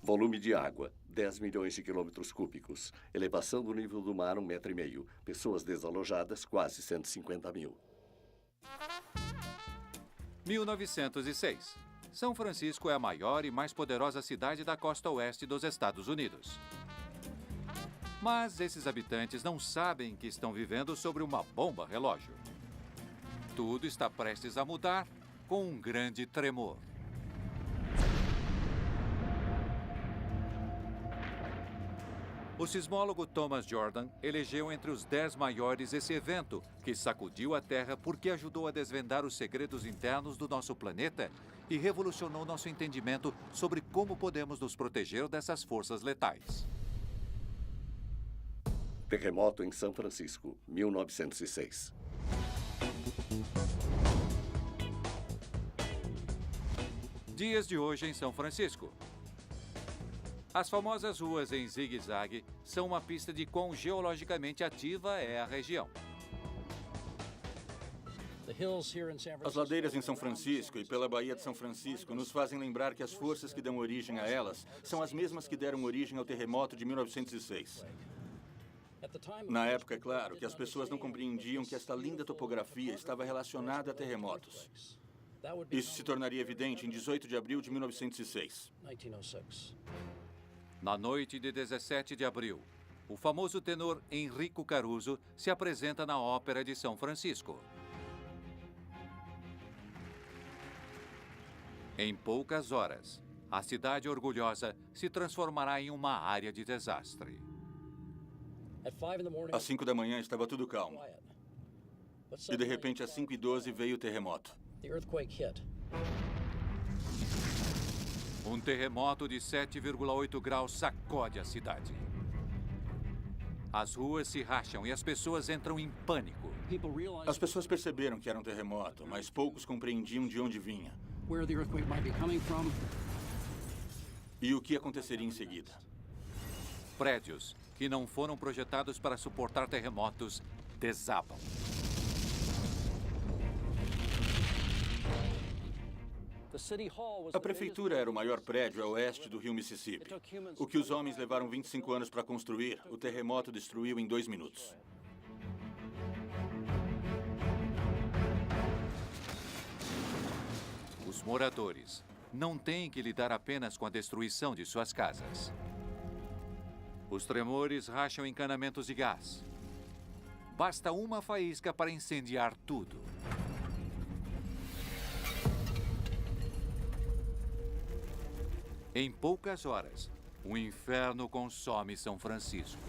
Volume de água, 10 milhões de quilômetros cúbicos. Elevação do nível do mar, 1,5 metro. Pessoas desalojadas, quase 150 mil. 1906. São Francisco é a maior e mais poderosa cidade da costa oeste dos Estados Unidos. Mas esses habitantes não sabem que estão vivendo sobre uma bomba relógio. Tudo está prestes a mudar com um grande tremor. O sismólogo Thomas Jordan elegeu entre os 10 maiores esse evento, que sacudiu a Terra porque ajudou a desvendar os segredos internos do nosso planeta e revolucionou nosso entendimento sobre como podemos nos proteger dessas forças letais. Terremoto em São Francisco, 1906. Dias de hoje em São Francisco. As famosas ruas em zigue-zague são uma pista de quão geologicamente ativa é a região. As ladeiras em São Francisco e pela Baía de São Francisco nos fazem lembrar que as forças que dão origem a elas são as mesmas que deram origem ao terremoto de 1906. Na época, é claro, que as pessoas não compreendiam que esta linda topografia estava relacionada a terremotos. Isso se tornaria evidente em 18 de abril de 1906. Na noite de 17 de abril, o famoso tenor Enrico Caruso se apresenta na Ópera de São Francisco. Em poucas horas, a cidade orgulhosa se transformará em uma área de desastre. Às 5 da manhã estava tudo calmo. E de repente, às 5h12, veio o terremoto. Um terremoto de 7,8 graus sacode a cidade. As ruas se racham e as pessoas entram em pânico. As pessoas perceberam que era um terremoto, mas poucos compreendiam de onde vinha. E o que aconteceria em seguida. Prédios que não foram projetados para suportar terremotos desabam. A prefeitura era o maior prédio a oeste do rio Mississippi. O que os homens levaram 25 anos para construir, o terremoto destruiu em 2 minutos. Os moradores não têm que lidar apenas com a destruição de suas casas. Os tremores racham encanamentos de gás. Basta uma faísca para incendiar tudo. Em poucas horas, o inferno consome São Francisco.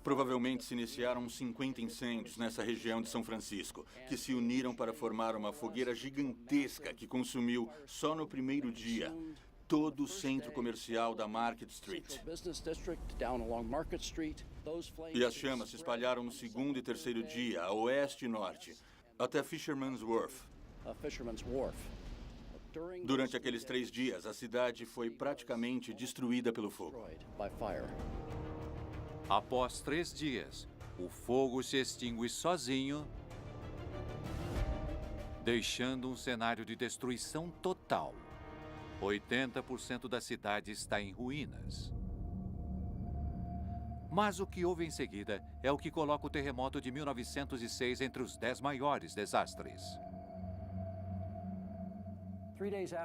Provavelmente se iniciaram 50 incêndios nessa região de São Francisco, que se uniram para formar uma fogueira gigantesca que consumiu, só no primeiro dia, todo o centro comercial da Market Street. E as chamas se espalharam no segundo e terceiro dia, a oeste e norte, até Fisherman's Wharf. Durante aqueles 3 dias, a cidade foi praticamente destruída pelo fogo. Após 3 dias, o fogo se extingue sozinho deixando um cenário de destruição total. 80% da cidade está em ruínas. Mas o que houve em seguida é o que coloca o terremoto de 1906 entre os 10 maiores desastres.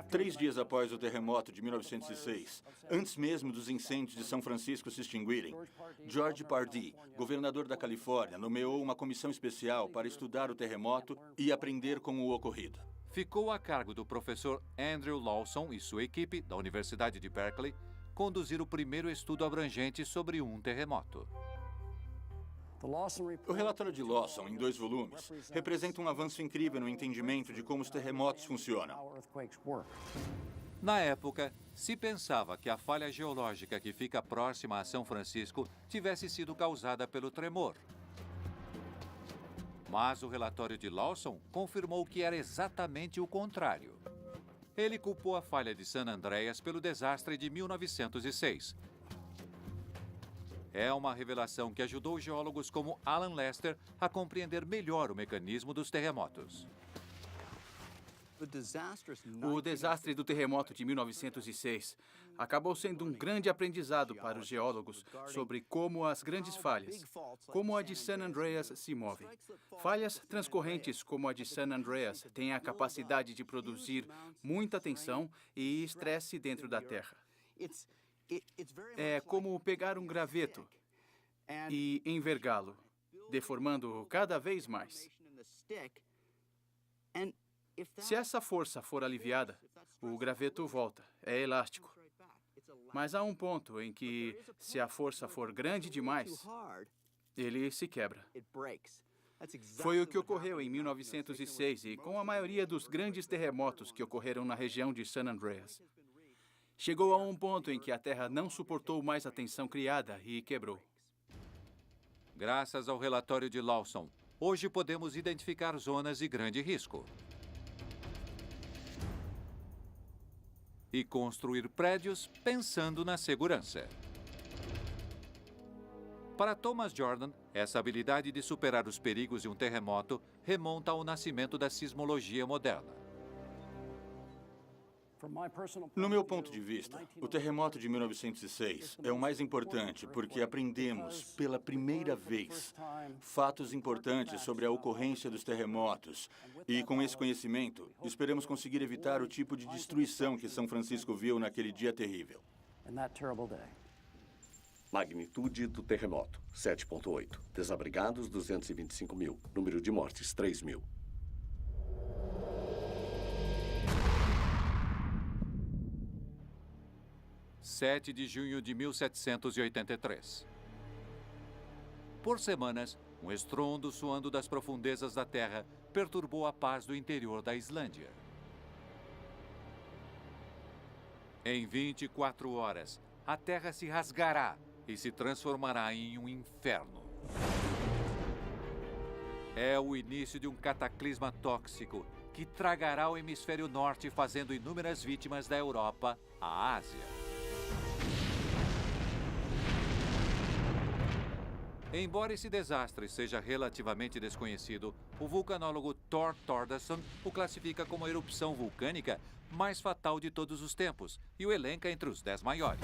3 dias após o terremoto de 1906, antes mesmo dos incêndios de São Francisco se extinguirem, George Pardee, governador da Califórnia, nomeou uma comissão especial para estudar o terremoto e aprender com o ocorrido. Ficou a cargo do professor Andrew Lawson e sua equipe, da Universidade de Berkeley, conduzir o primeiro estudo abrangente sobre um terremoto. O relatório de Lawson, em 2 volumes, representa um avanço incrível no entendimento de como os terremotos funcionam. Na época, se pensava que a falha geológica que fica próxima a São Francisco tivesse sido causada pelo tremor. Mas o relatório de Lawson confirmou que era exatamente o contrário. Ele culpou a falha de San Andreas pelo desastre de 1906. É uma revelação que ajudou geólogos como Alan Lester a compreender melhor o mecanismo dos terremotos. O desastre do terremoto de 1906 acabou sendo um grande aprendizado para os geólogos sobre como as grandes falhas, como a de San Andreas, se movem. Falhas transcorrentes como a de San Andreas têm a capacidade de produzir muita tensão e estresse dentro da Terra. É como pegar um graveto e envergá-lo, deformando-o cada vez mais. Se essa força for aliviada, o graveto volta, é elástico. Mas há um ponto em que, se a força for grande demais, ele se quebra. Foi o que ocorreu em 1906 e com a maioria dos grandes terremotos que ocorreram na região de San Andreas. Chegou a um ponto em que a Terra não suportou mais a tensão criada e quebrou. Graças ao relatório de Lawson, hoje podemos identificar zonas de grande risco e construir prédios pensando na segurança. Para Thomas Jordan, essa habilidade de superar os perigos de um terremoto remonta ao nascimento da sismologia moderna. No meu ponto de vista, o terremoto de 1906 é o mais importante porque aprendemos, pela primeira vez, fatos importantes sobre a ocorrência dos terremotos. E com esse conhecimento, esperamos conseguir evitar o tipo de destruição que São Francisco viu naquele dia terrível. Magnitude do terremoto, 7,8. Desabrigados, 225 mil. Número de mortes, 3 mil. (7 de junho de 1783). Por semanas, um estrondo soando das profundezas da Terra perturbou a paz do interior da Islândia. Em 24 horas, a Terra se rasgará e se transformará em um inferno. É o início de um cataclisma tóxico que tragará o hemisfério norte, fazendo inúmeras vítimas da Europa à Ásia. Embora esse desastre seja relativamente desconhecido, o vulcanólogo Thor Thordarson o classifica como a erupção vulcânica mais fatal de todos os tempos e o elenca entre os 10 maiores.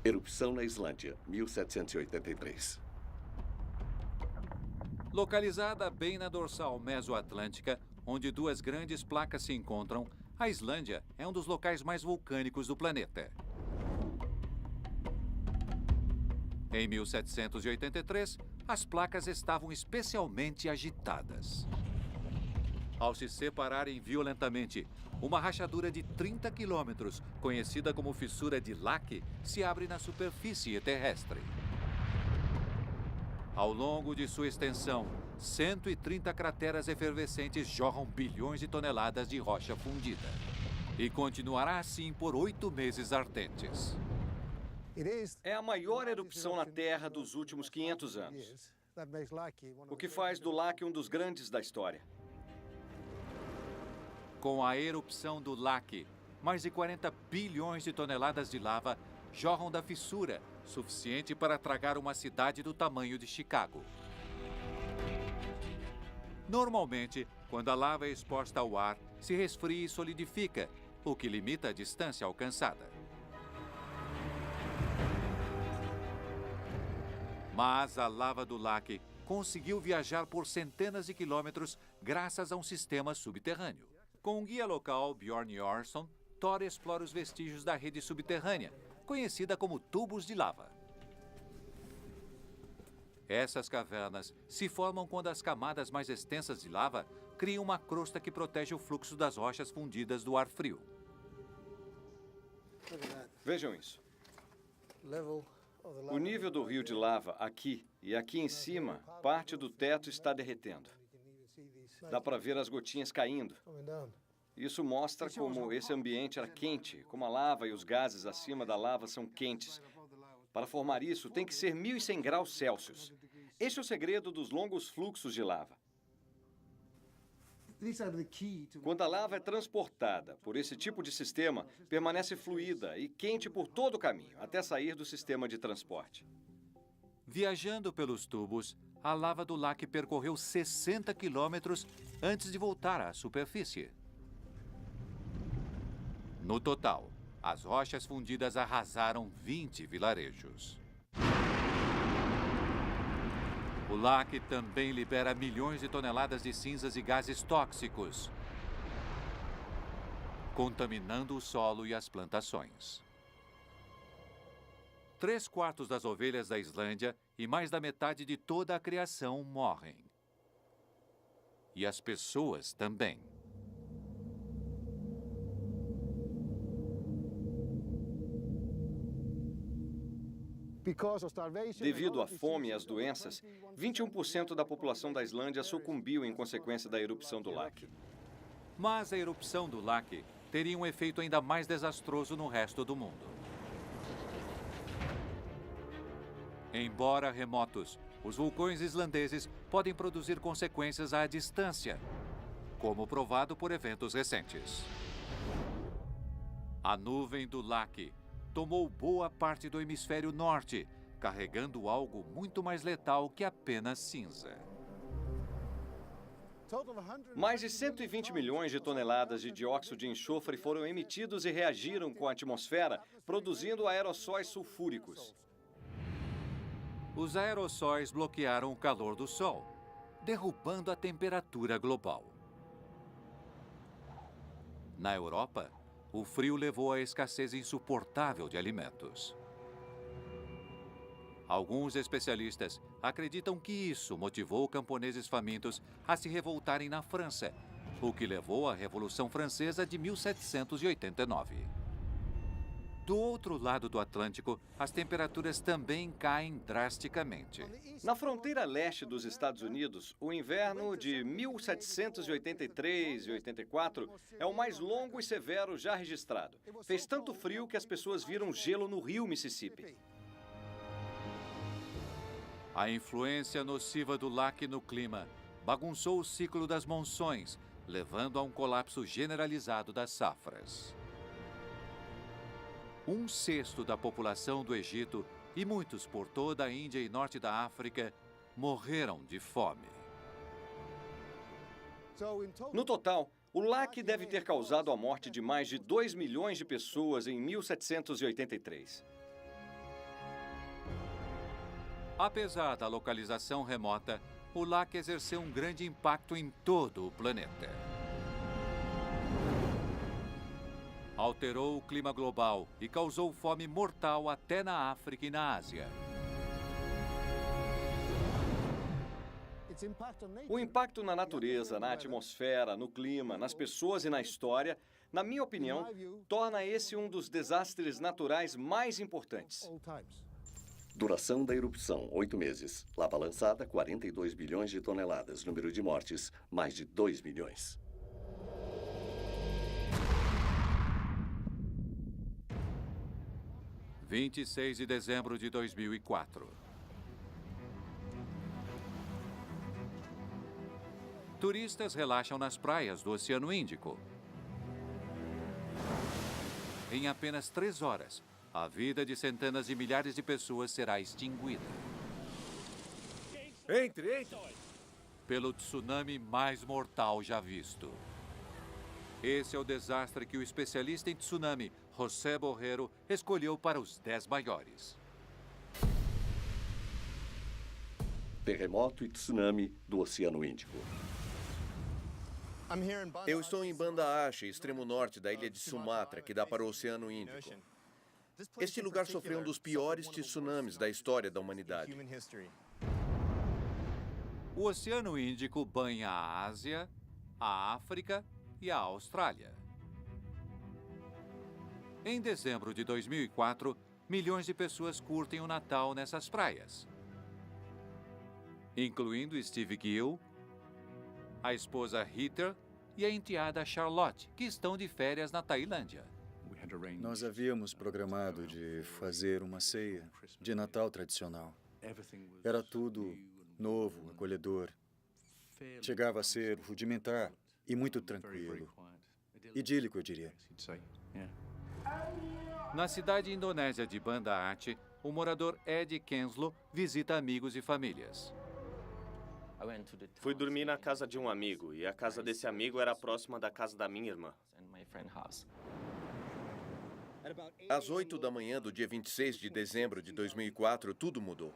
Erupção na Islândia, 1783. Localizada bem na dorsal mesoatlântica, onde 2 grandes placas se encontram, a Islândia é um dos locais mais vulcânicos do planeta. Em 1783, as placas estavam especialmente agitadas. Ao se separarem violentamente, uma rachadura de 30 quilômetros, conhecida como fissura de Laque, se abre na superfície terrestre. Ao longo de sua extensão, 130 crateras efervescentes jorram bilhões de toneladas de rocha fundida. E continuará assim por 8 meses ardentes. É a maior erupção na Terra dos últimos 500 anos, o que faz do Laque um dos grandes da história. Com a erupção do Laque, mais de 40 bilhões de toneladas de lava jorram da fissura, suficiente para tragar uma cidade do tamanho de Chicago. Normalmente, quando a lava é exposta ao ar, se resfria e solidifica, o que limita a distância alcançada. Mas a lava do lac conseguiu viajar por centenas de quilômetros graças a um sistema subterrâneo. Com o guia local Bjorn Jorsson, Thor explora os vestígios da rede subterrânea, conhecida como tubos de lava. Essas cavernas se formam quando as camadas mais extensas de lava criam uma crosta que protege o fluxo das rochas fundidas do ar frio. Vejam isso. O nível do rio de lava aqui e aqui em cima, parte do teto está derretendo. Dá para ver as gotinhas caindo. Isso mostra como esse ambiente era quente, como a lava e os gases acima da lava são quentes. Para formar isso, tem que ser 1.100 graus Celsius. Este é o segredo dos longos fluxos de lava. Quando a lava é transportada por esse tipo de sistema, permanece fluida e quente por todo o caminho, até sair do sistema de transporte. Viajando pelos tubos, a lava do lac percorreu 60 quilômetros antes de voltar à superfície. No total, as rochas fundidas arrasaram 20 vilarejos. O lac também libera milhões de toneladas de cinzas e gases tóxicos, contaminando o solo e as plantações. 3/4 das ovelhas da Islândia e mais da metade de toda a criação morrem. E as pessoas também. Devido à fome e às doenças, 21% da população da Islândia sucumbiu em consequência da erupção do lac. Mas a erupção do lac teria um efeito ainda mais desastroso no resto do mundo. Embora remotos, os vulcões islandeses podem produzir consequências à distância, como provado por eventos recentes. A nuvem do lac tomou boa parte do hemisfério norte, carregando algo muito mais letal que apenas cinza. Mais de 120 milhões de toneladas de dióxido de enxofre foram emitidos e reagiram com a atmosfera, produzindo aerossóis sulfúricos. Os aerossóis bloquearam o calor do Sol, derrubando a temperatura global. Na Europa, o frio levou à escassez insuportável de alimentos. Alguns especialistas acreditam que isso motivou camponeses famintos a se revoltarem na França, o que levou à Revolução Francesa de 1789. Do outro lado do Atlântico, as temperaturas também caem drasticamente. Na fronteira leste dos Estados Unidos, o inverno de 1783 e 84 é o mais longo e severo já registrado. Fez tanto frio que as pessoas viram gelo no rio Mississippi. A influência nociva do lac no clima bagunçou o ciclo das monções, levando a um colapso generalizado das safras. 1/6 da população do Egito e muitos por toda a Índia e norte da África morreram de fome. No total, o lac deve ter causado a morte de mais de 2 milhões de pessoas em 1783. Apesar da localização remota, o lac exerceu um grande impacto em todo o planeta. Alterou o clima global e causou fome mortal até na África e na Ásia. O impacto na natureza, na atmosfera, no clima, nas pessoas e na história, na minha opinião, torna esse um dos desastres naturais mais importantes. Duração da erupção, 8 meses. Lava lançada, 42 bilhões de toneladas. Número de mortes, mais de 2 milhões. – 26 de dezembro de 2004. Turistas relaxam nas praias do Oceano Índico. Em apenas 3 horas, a vida de centenas de milhares de pessoas será extinguida. Entre, entre! 26 de dezembro de 2004. Turistas relaxam nas praias do Oceano Índico. Em apenas 3 horas, a vida de centenas de milhares de pessoas será extinguida. 26 de dezembro de 2004. Turistas relaxam nas praias do Oceano Índico. Em apenas 3 horas, a vida de centenas de milhares de pessoas será extinguida. pelo tsunami mais mortal já visto. Esse é o desastre que o especialista em tsunami, José Borrero, escolheu para os 10 maiores. Terremoto e tsunami do Oceano Índico. Eu estou em Banda Aceh, extremo norte da ilha de Sumatra, que dá para o Oceano Índico. Este lugar sofreu um dos piores tsunamis da história da humanidade. O Oceano Índico banha a Ásia, a África e a Austrália. Em dezembro de 2004, milhões de pessoas curtem o Natal nessas praias, incluindo Steve Gill, a esposa Heather e a enteada Charlotte, que estão de férias na Tailândia. Nós havíamos programado de fazer uma ceia de Natal tradicional. Era tudo novo, acolhedor. Chegava a ser rudimentar e muito tranquilo. Idílico, eu diria. Na cidade indonésia de Banda Aceh, o morador Ed Kenslow visita amigos e famílias. Fui dormir na casa de um amigo, e a casa desse amigo era próxima da casa da minha irmã. Às 8 da manhã do dia 26 de dezembro de 2004, tudo mudou.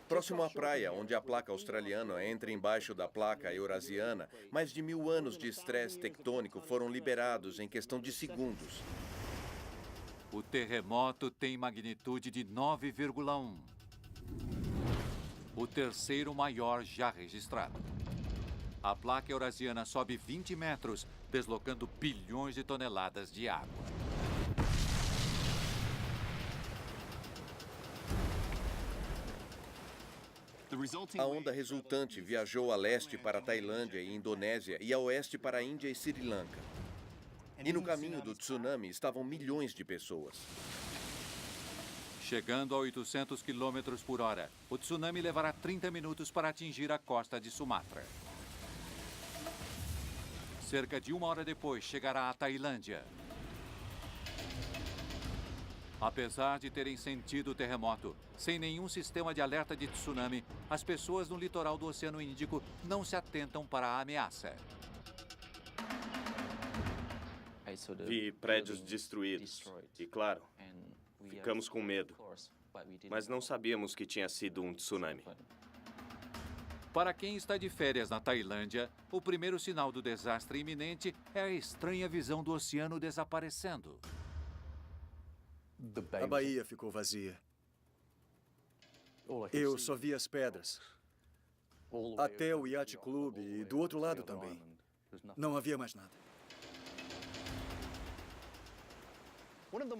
Próximo à praia, onde a placa australiana entra embaixo da placa eurasiana, mais de 1000 anos de estresse tectônico foram liberados em questão de segundos. O terremoto tem magnitude de 9,1. O terceiro maior já registrado. A placa eurasiana sobe 20 metros, deslocando bilhões de toneladas de água. A onda resultante viajou a leste para a Tailândia e Indonésia e a oeste para a Índia e Sri Lanka. E no caminho do tsunami estavam milhões de pessoas. Chegando a 800 km por hora, o tsunami levará 30 minutos para atingir a costa de Sumatra. Cerca de 1 hora depois, chegará à Tailândia. Apesar de terem sentido o terremoto, sem nenhum sistema de alerta de tsunami, as pessoas no litoral do Oceano Índico não se atentam para a ameaça. Vi prédios destruídos, e claro, ficamos com medo, mas não sabíamos que tinha sido um tsunami. Para quem está de férias na Tailândia, o primeiro sinal do desastre iminente é a estranha visão do oceano desaparecendo. A baía ficou vazia. Eu só vi as pedras. Até o Yacht Club e do outro lado também. Não havia mais nada.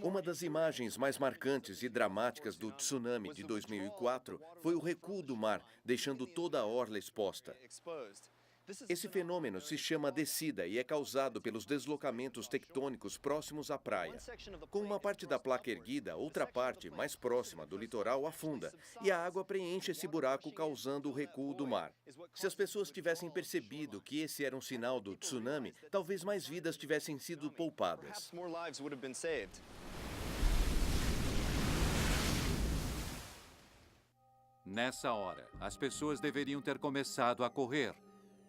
Uma das imagens mais marcantes e dramáticas do tsunami de 2004 foi o recuo do mar, deixando toda a orla exposta. Esse fenômeno se chama descida e é causado pelos deslocamentos tectônicos próximos à praia. Com uma parte da placa erguida, outra parte, mais próxima do litoral, afunda, e a água preenche esse buraco, causando o recuo do mar. Se as pessoas tivessem percebido que esse era um sinal do tsunami, talvez mais vidas tivessem sido poupadas. Nessa hora, as pessoas deveriam ter começado a correr.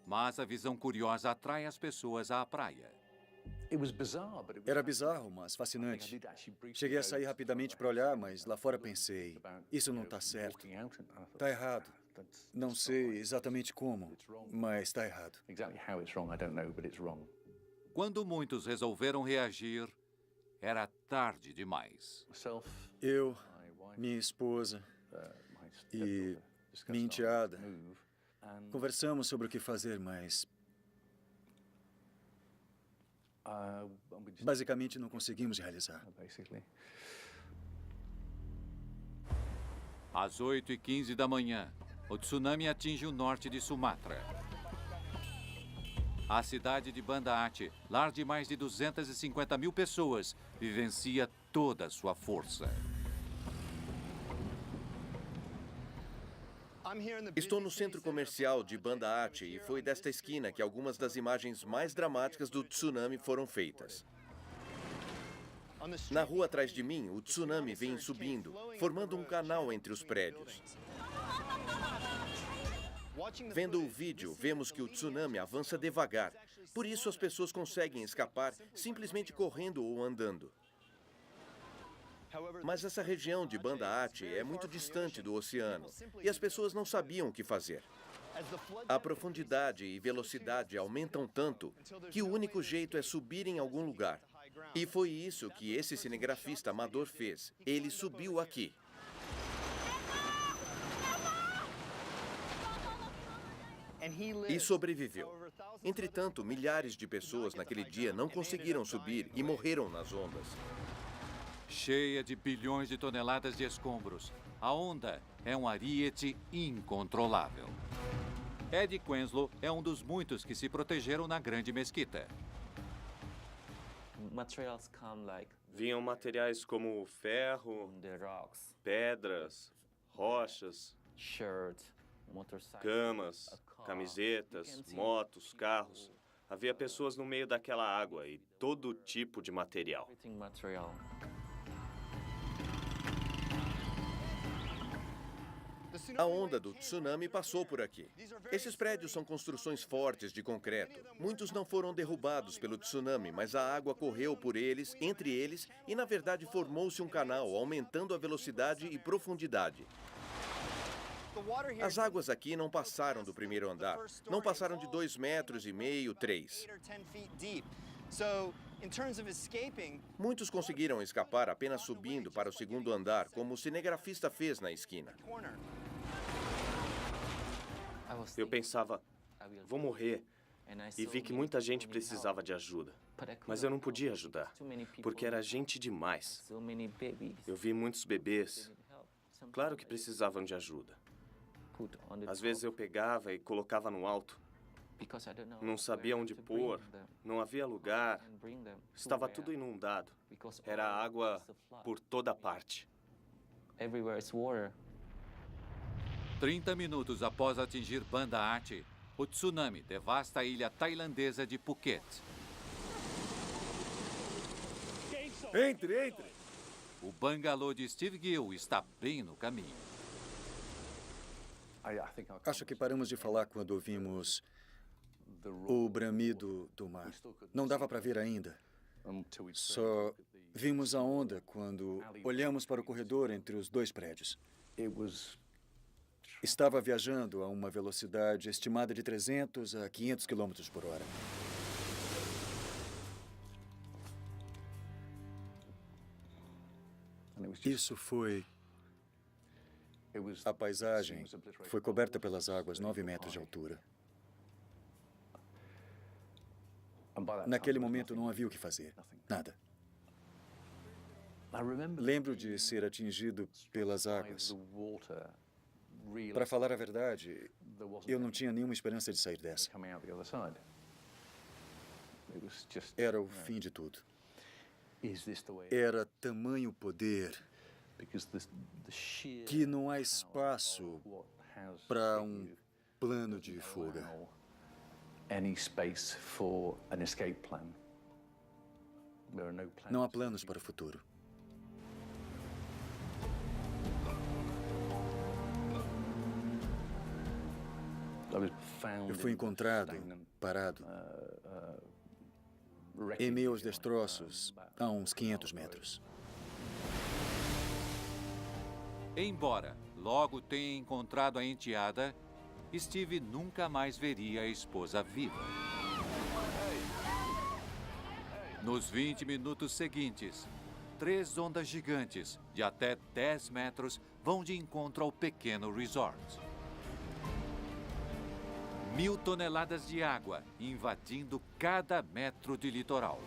Mas a visão curiosa atrai as pessoas à praia. Era bizarro, mas fascinante. Cheguei a sair rapidamente para olhar, mas lá fora pensei, isso não está certo. Está errado. Não sei exatamente como, mas está errado. Quando muitos resolveram reagir, era tarde demais. Eu, minha esposa e minha enteada conversamos sobre o que fazer, mas basicamente não conseguimos realizar. Às 8h15 da manhã, o tsunami atinge o norte de Sumatra. A cidade de Banda Aceh, lar de mais de 250 mil pessoas, vivencia toda a sua força. Estou no centro comercial de Banda Aceh e foi desta esquina que algumas das imagens mais dramáticas do tsunami foram feitas. Na rua atrás de mim, o tsunami vem subindo, formando um canal entre os prédios. Vendo o vídeo, vemos que o tsunami avança devagar. Por isso, as pessoas conseguem escapar simplesmente correndo ou andando. Mas essa região de Banda Aceh é muito distante do oceano e as pessoas não sabiam o que fazer. A profundidade e velocidade aumentam tanto que o único jeito é subir em algum lugar. E foi isso que esse cinegrafista amador fez. Ele subiu aqui. E sobreviveu. Entretanto, milhares de pessoas naquele dia não conseguiram subir e morreram nas ondas. Cheia de bilhões de toneladas de escombros, a onda é um ariete incontrolável. Ed Quenslow é um dos muitos que se protegeram na Grande Mesquita. Vinham materiais como ferro, pedras, rochas, camas, camisetas, motos, carros. Havia pessoas no meio daquela água e todo tipo de material. A onda do tsunami passou por aqui. Esses prédios são construções fortes de concreto. Muitos não foram derrubados pelo tsunami, mas a água correu por eles, entre eles, e na verdade formou-se um canal, aumentando a velocidade e profundidade. As águas aqui não passaram do primeiro andar. Não passaram de 2,5 metros, 3. Muitos conseguiram escapar apenas subindo para o segundo andar, como o cinegrafista fez na esquina. Eu pensava, vou morrer, e vi que muita gente precisava de ajuda. Mas eu não podia ajudar, porque era gente demais. Eu vi muitos bebês, claro que precisavam de ajuda. Às vezes eu pegava e colocava no alto. Não sabia onde pôr, não havia lugar, estava tudo inundado. Era água por toda parte. 30 minutos após atingir Banda Aceh, o tsunami devasta a ilha tailandesa de Phuket. Entre! O bangalô de Steve Gill está bem no caminho. Acho que paramos de falar quando ouvimos o bramido do mar. Não dava para ver ainda. Só vimos a onda quando olhamos para o corredor entre os dois prédios. Estava viajando a uma velocidade estimada de 300 a 500 km por hora. Isso foi... A paisagem foi coberta pelas águas 9 metros de altura. Naquele momento não havia o que fazer. Nada. Lembro de ser atingido pelas águas. Para falar a verdade, eu não tinha nenhuma esperança de sair dessa. Era o fim de tudo. Era tamanho poder que não há espaço para um plano de fuga. Não há planos para o futuro. Eu fui encontrado, parado, em meio aos destroços, a uns 500 metros. Embora logo tenha encontrado a enteada, Steve nunca mais veria a esposa viva. Nos 20 minutos seguintes, 3 ondas gigantes de até 10 metros vão de encontro ao pequeno resort. 1.000 toneladas de água invadindo cada metro de litoral.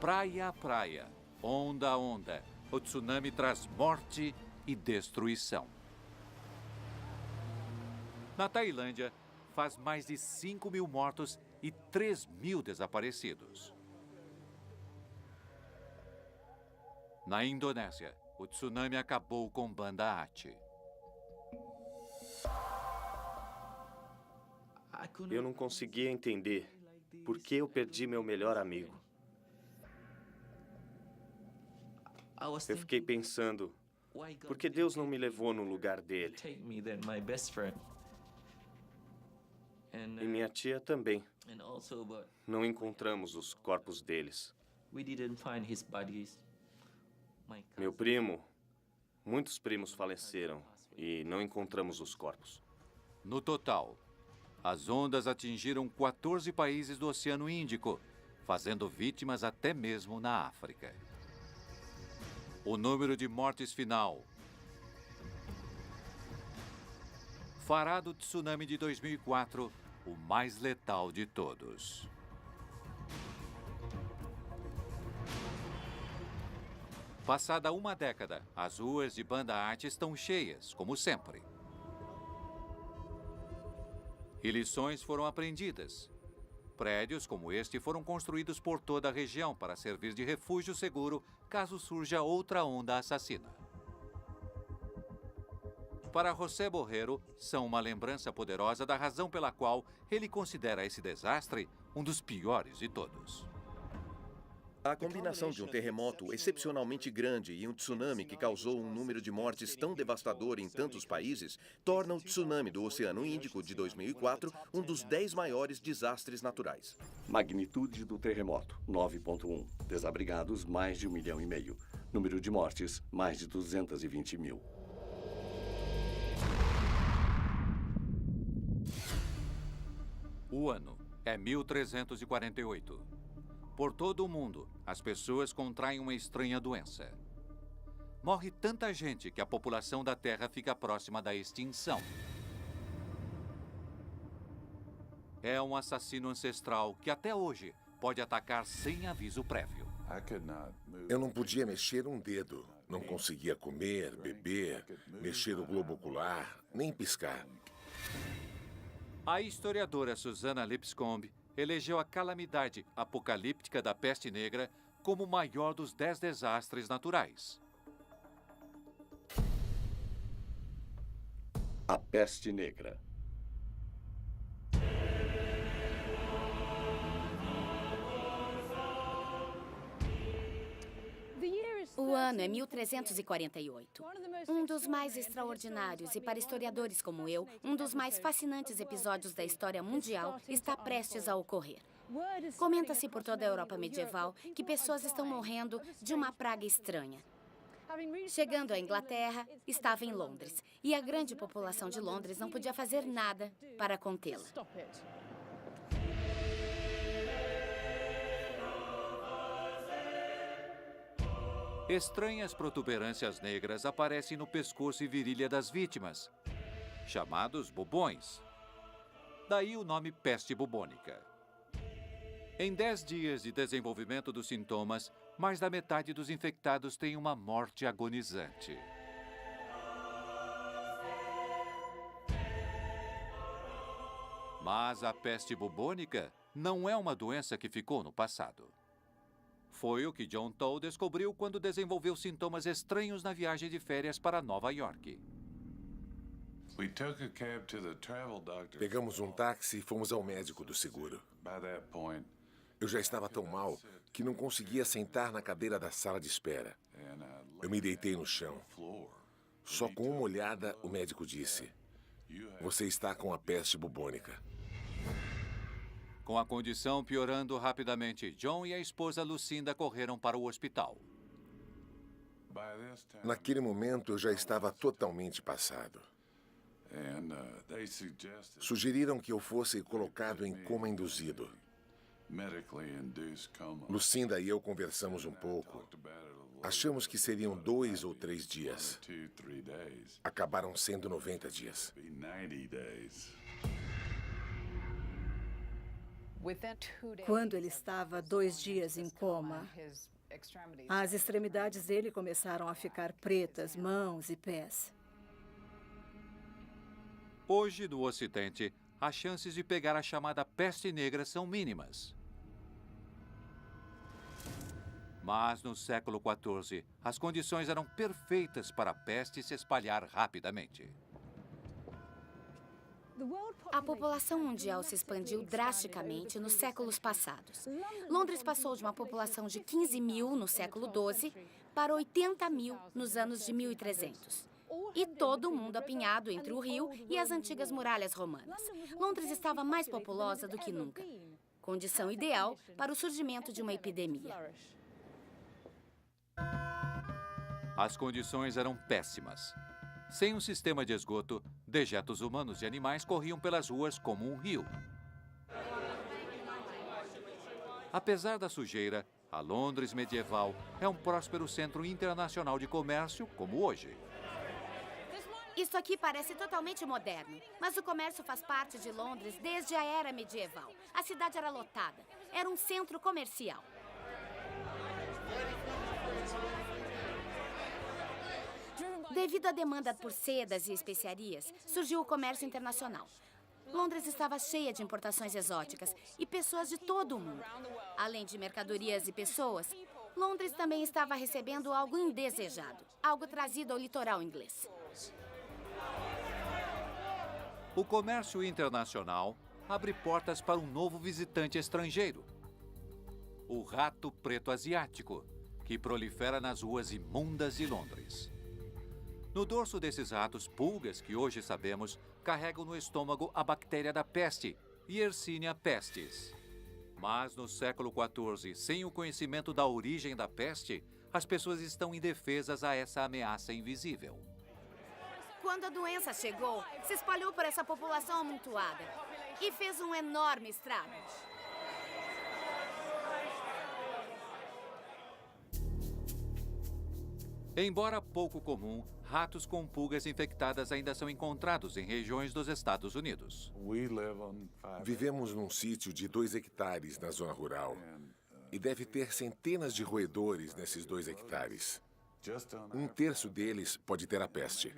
Praia a praia, onda a onda, o tsunami traz morte e destruição. Na Tailândia, faz mais de 5.000 mortos e 3.000 desaparecidos. Na Indonésia, o tsunami acabou com Banda Aceh. Eu não conseguia entender por que eu perdi meu melhor amigo. Eu fiquei pensando, Por que Deus não me levou no lugar dele? E minha tia também. Não encontramos os corpos deles. Meu primo, muitos primos faleceram e não encontramos os corpos. No total, as ondas atingiram 14 países do Oceano Índico, fazendo vítimas até mesmo na África. O número de mortes final fará do tsunami de 2004 o mais letal de todos. Passada uma década, as ruas de Banda Aceh estão cheias, como sempre. E lições foram aprendidas. Prédios como este foram construídos por toda a região para servir de refúgio seguro caso surja outra onda assassina. Para José Borrero, são uma lembrança poderosa da razão pela qual ele considera esse desastre um dos piores de todos. A combinação de um terremoto excepcionalmente grande e um tsunami que causou um número de mortes tão devastador em tantos países torna o tsunami do Oceano Índico de 2004 um dos 10 maiores desastres naturais. Magnitude do terremoto, 9,1. Desabrigados, mais de 1,5 milhão. Número de mortes, mais de 220 mil. O ano é 1348. Por todo o mundo, as pessoas contraem uma estranha doença. Morre tanta gente que a população da Terra fica próxima da extinção. É um assassino ancestral que até hoje pode atacar sem aviso prévio. Eu não podia mexer um dedo. Não conseguia comer, beber, mexer o globo ocular, nem piscar. A historiadora Susana Lipscomb elegeu a calamidade apocalíptica da peste negra como o maior dos 10 desastres naturais. A peste negra. O ano é 1348. Um dos mais extraordinários e, para historiadores como eu, um dos mais fascinantes episódios da história mundial está prestes a ocorrer. Comenta-se por toda a Europa medieval que pessoas estão morrendo de uma praga estranha. Chegando à Inglaterra, estava em Londres, e a grande população de Londres não podia fazer nada para contê-la. Estranhas protuberâncias negras aparecem no pescoço e virilha das vítimas, chamados bubões. Daí o nome peste bubônica. Em 10 dias de desenvolvimento dos sintomas, mais da metade dos infectados tem uma morte agonizante. Mas a peste bubônica não é uma doença que ficou no passado. Foi o que John Toll descobriu quando desenvolveu sintomas estranhos na viagem de férias para Nova York. Pegamos um táxi e fomos ao médico do seguro. Eu já estava tão mal que não conseguia sentar na cadeira da sala de espera. Eu me deitei no chão. Só com uma olhada, o médico disse: "Você está com a peste bubônica." Com a condição piorando rapidamente, John e a esposa Lucinda correram para o hospital. Naquele momento, eu já estava totalmente passado. Sugeriram que eu fosse colocado em coma induzido. Lucinda e eu conversamos um pouco. Achamos que seriam 2 ou 3 dias. Acabaram sendo 90 dias. Quando ele estava 2 dias em coma, as extremidades dele começaram a ficar pretas, mãos e pés. Hoje, no Ocidente, as chances de pegar a chamada peste negra são mínimas. Mas no século XIV, as condições eram perfeitas para a peste se espalhar rapidamente. A população mundial se expandiu drasticamente nos séculos passados. Londres passou de uma população de 15 mil no século XII para 80 mil nos anos de 1300. E todo mundo apinhado entre o rio e as antigas muralhas romanas. Londres estava mais populosa do que nunca. Condição ideal para o surgimento de uma epidemia. As condições eram péssimas. Sem um sistema de esgoto, dejetos humanos e animais corriam pelas ruas como um rio. Apesar da sujeira, a Londres medieval é um próspero centro internacional de comércio, como hoje. Isso aqui parece totalmente moderno, mas o comércio faz parte de Londres desde a era medieval. A cidade era lotada, era um centro comercial. Devido à demanda por sedas e especiarias, surgiu o comércio internacional. Londres estava cheia de importações exóticas e pessoas de todo o mundo. Além de mercadorias e pessoas, Londres também estava recebendo algo indesejado, algo trazido ao litoral inglês. O comércio internacional abre portas para um novo visitante estrangeiro. O rato preto asiático, que prolifera nas ruas imundas de Londres. No dorso desses ratos, pulgas, que hoje sabemos, carregam no estômago a bactéria da peste, Yersinia pestis. Mas no século XIV, sem o conhecimento da origem da peste, as pessoas estão indefesas a essa ameaça invisível. Quando a doença chegou, se espalhou por essa população amontoada e fez um enorme estrago. Embora pouco comum, ratos com pulgas infectadas ainda são encontrados em regiões dos Estados Unidos. Vivemos num sítio de 2 hectares na zona rural. E deve ter centenas de roedores nesses 2 hectares. 1/3 deles pode ter a peste.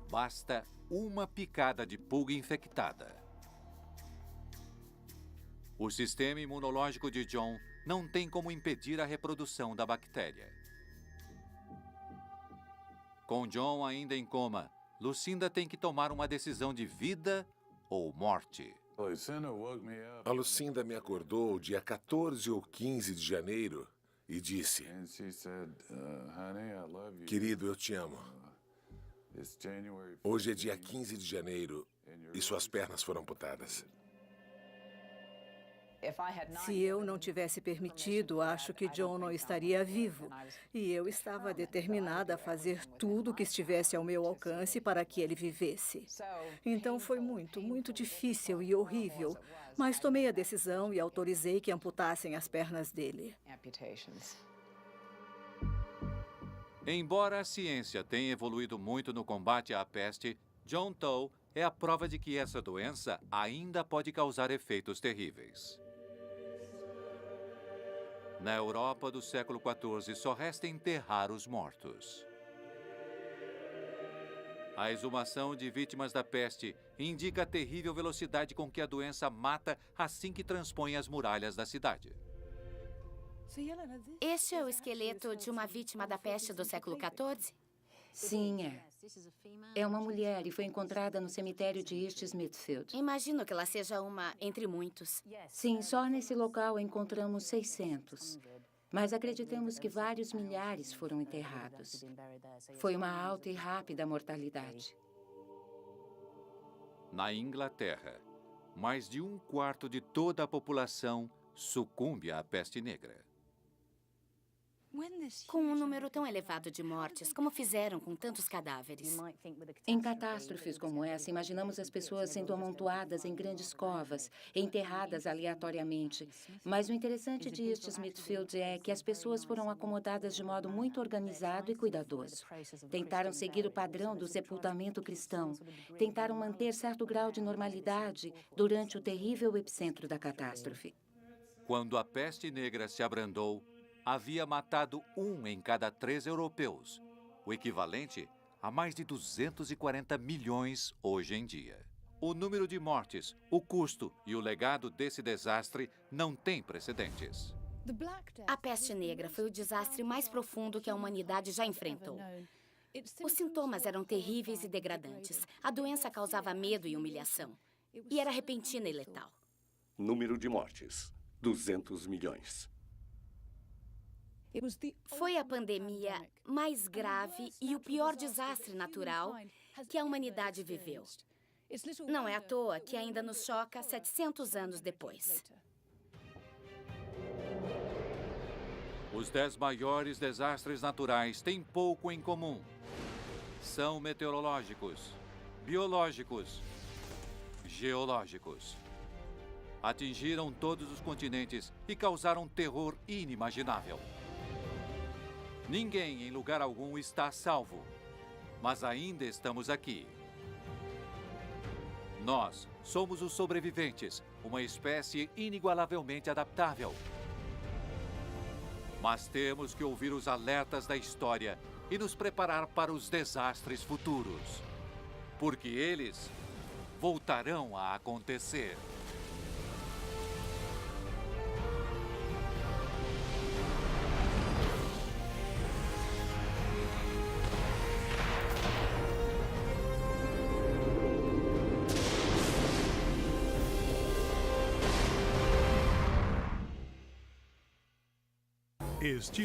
Basta uma picada de pulga infectada. O sistema imunológico de John não tem como impedir a reprodução da bactéria. Com John ainda em coma, Lucinda tem que tomar uma decisão de vida ou morte. A Lucinda me acordou dia 14 ou 15 de janeiro e disse: "Querido, eu te amo. Hoje é dia 15 de janeiro e suas pernas foram amputadas." Se eu não tivesse permitido, acho que John não estaria vivo. E eu estava determinada a fazer tudo o que estivesse ao meu alcance para que ele vivesse. Então foi muito, muito difícil e horrível. Mas tomei a decisão e autorizei que amputassem as pernas dele. Embora a ciência tenha evoluído muito no combate à peste, John Toll é a prova de que essa doença ainda pode causar efeitos terríveis. Na Europa do século XIV, só resta enterrar os mortos. A exumação de vítimas da peste indica a terrível velocidade com que a doença mata assim que transpõe as muralhas da cidade. Este é o esqueleto de uma vítima da peste do século XIV? Sim, é. É uma mulher e foi encontrada no cemitério de East Smithfield. Imagino que ela seja uma entre muitos. Sim, só nesse local encontramos 600. Mas acreditamos que vários milhares foram enterrados. Foi uma alta e rápida mortalidade. Na Inglaterra, mais de 1/4 de toda a população sucumbe à peste negra. Com um número tão elevado de mortes, como fizeram com tantos cadáveres? Em catástrofes como essa, imaginamos as pessoas sendo amontoadas em grandes covas, enterradas aleatoriamente. Mas o interessante de East Smithfield é que as pessoas foram acomodadas de modo muito organizado e cuidadoso. Tentaram seguir o padrão do sepultamento cristão. Tentaram manter certo grau de normalidade durante o terrível epicentro da catástrofe. Quando a peste negra se abrandou, havia matado 1 em cada 3 europeus, o equivalente a mais de 240 milhões hoje em dia. O número de mortes, o custo e o legado desse desastre não têm precedentes. A peste negra foi o desastre mais profundo que a humanidade já enfrentou. Os sintomas eram terríveis e degradantes. A doença causava medo e humilhação. E era repentina e letal. Número de mortes: 200 milhões. Foi a pandemia mais grave e o pior desastre natural que a humanidade viveu. Não é à toa que ainda nos choca 700 anos depois. Os 10 maiores desastres naturais têm pouco em comum. São meteorológicos, biológicos, geológicos. Atingiram todos os continentes e causaram terror inimaginável. Ninguém, em lugar algum, está a salvo, mas ainda estamos aqui. Nós somos os sobreviventes, uma espécie inigualavelmente adaptável. Mas temos que ouvir os alertas da história e nos preparar para os desastres futuros, porque eles voltarão a acontecer. Este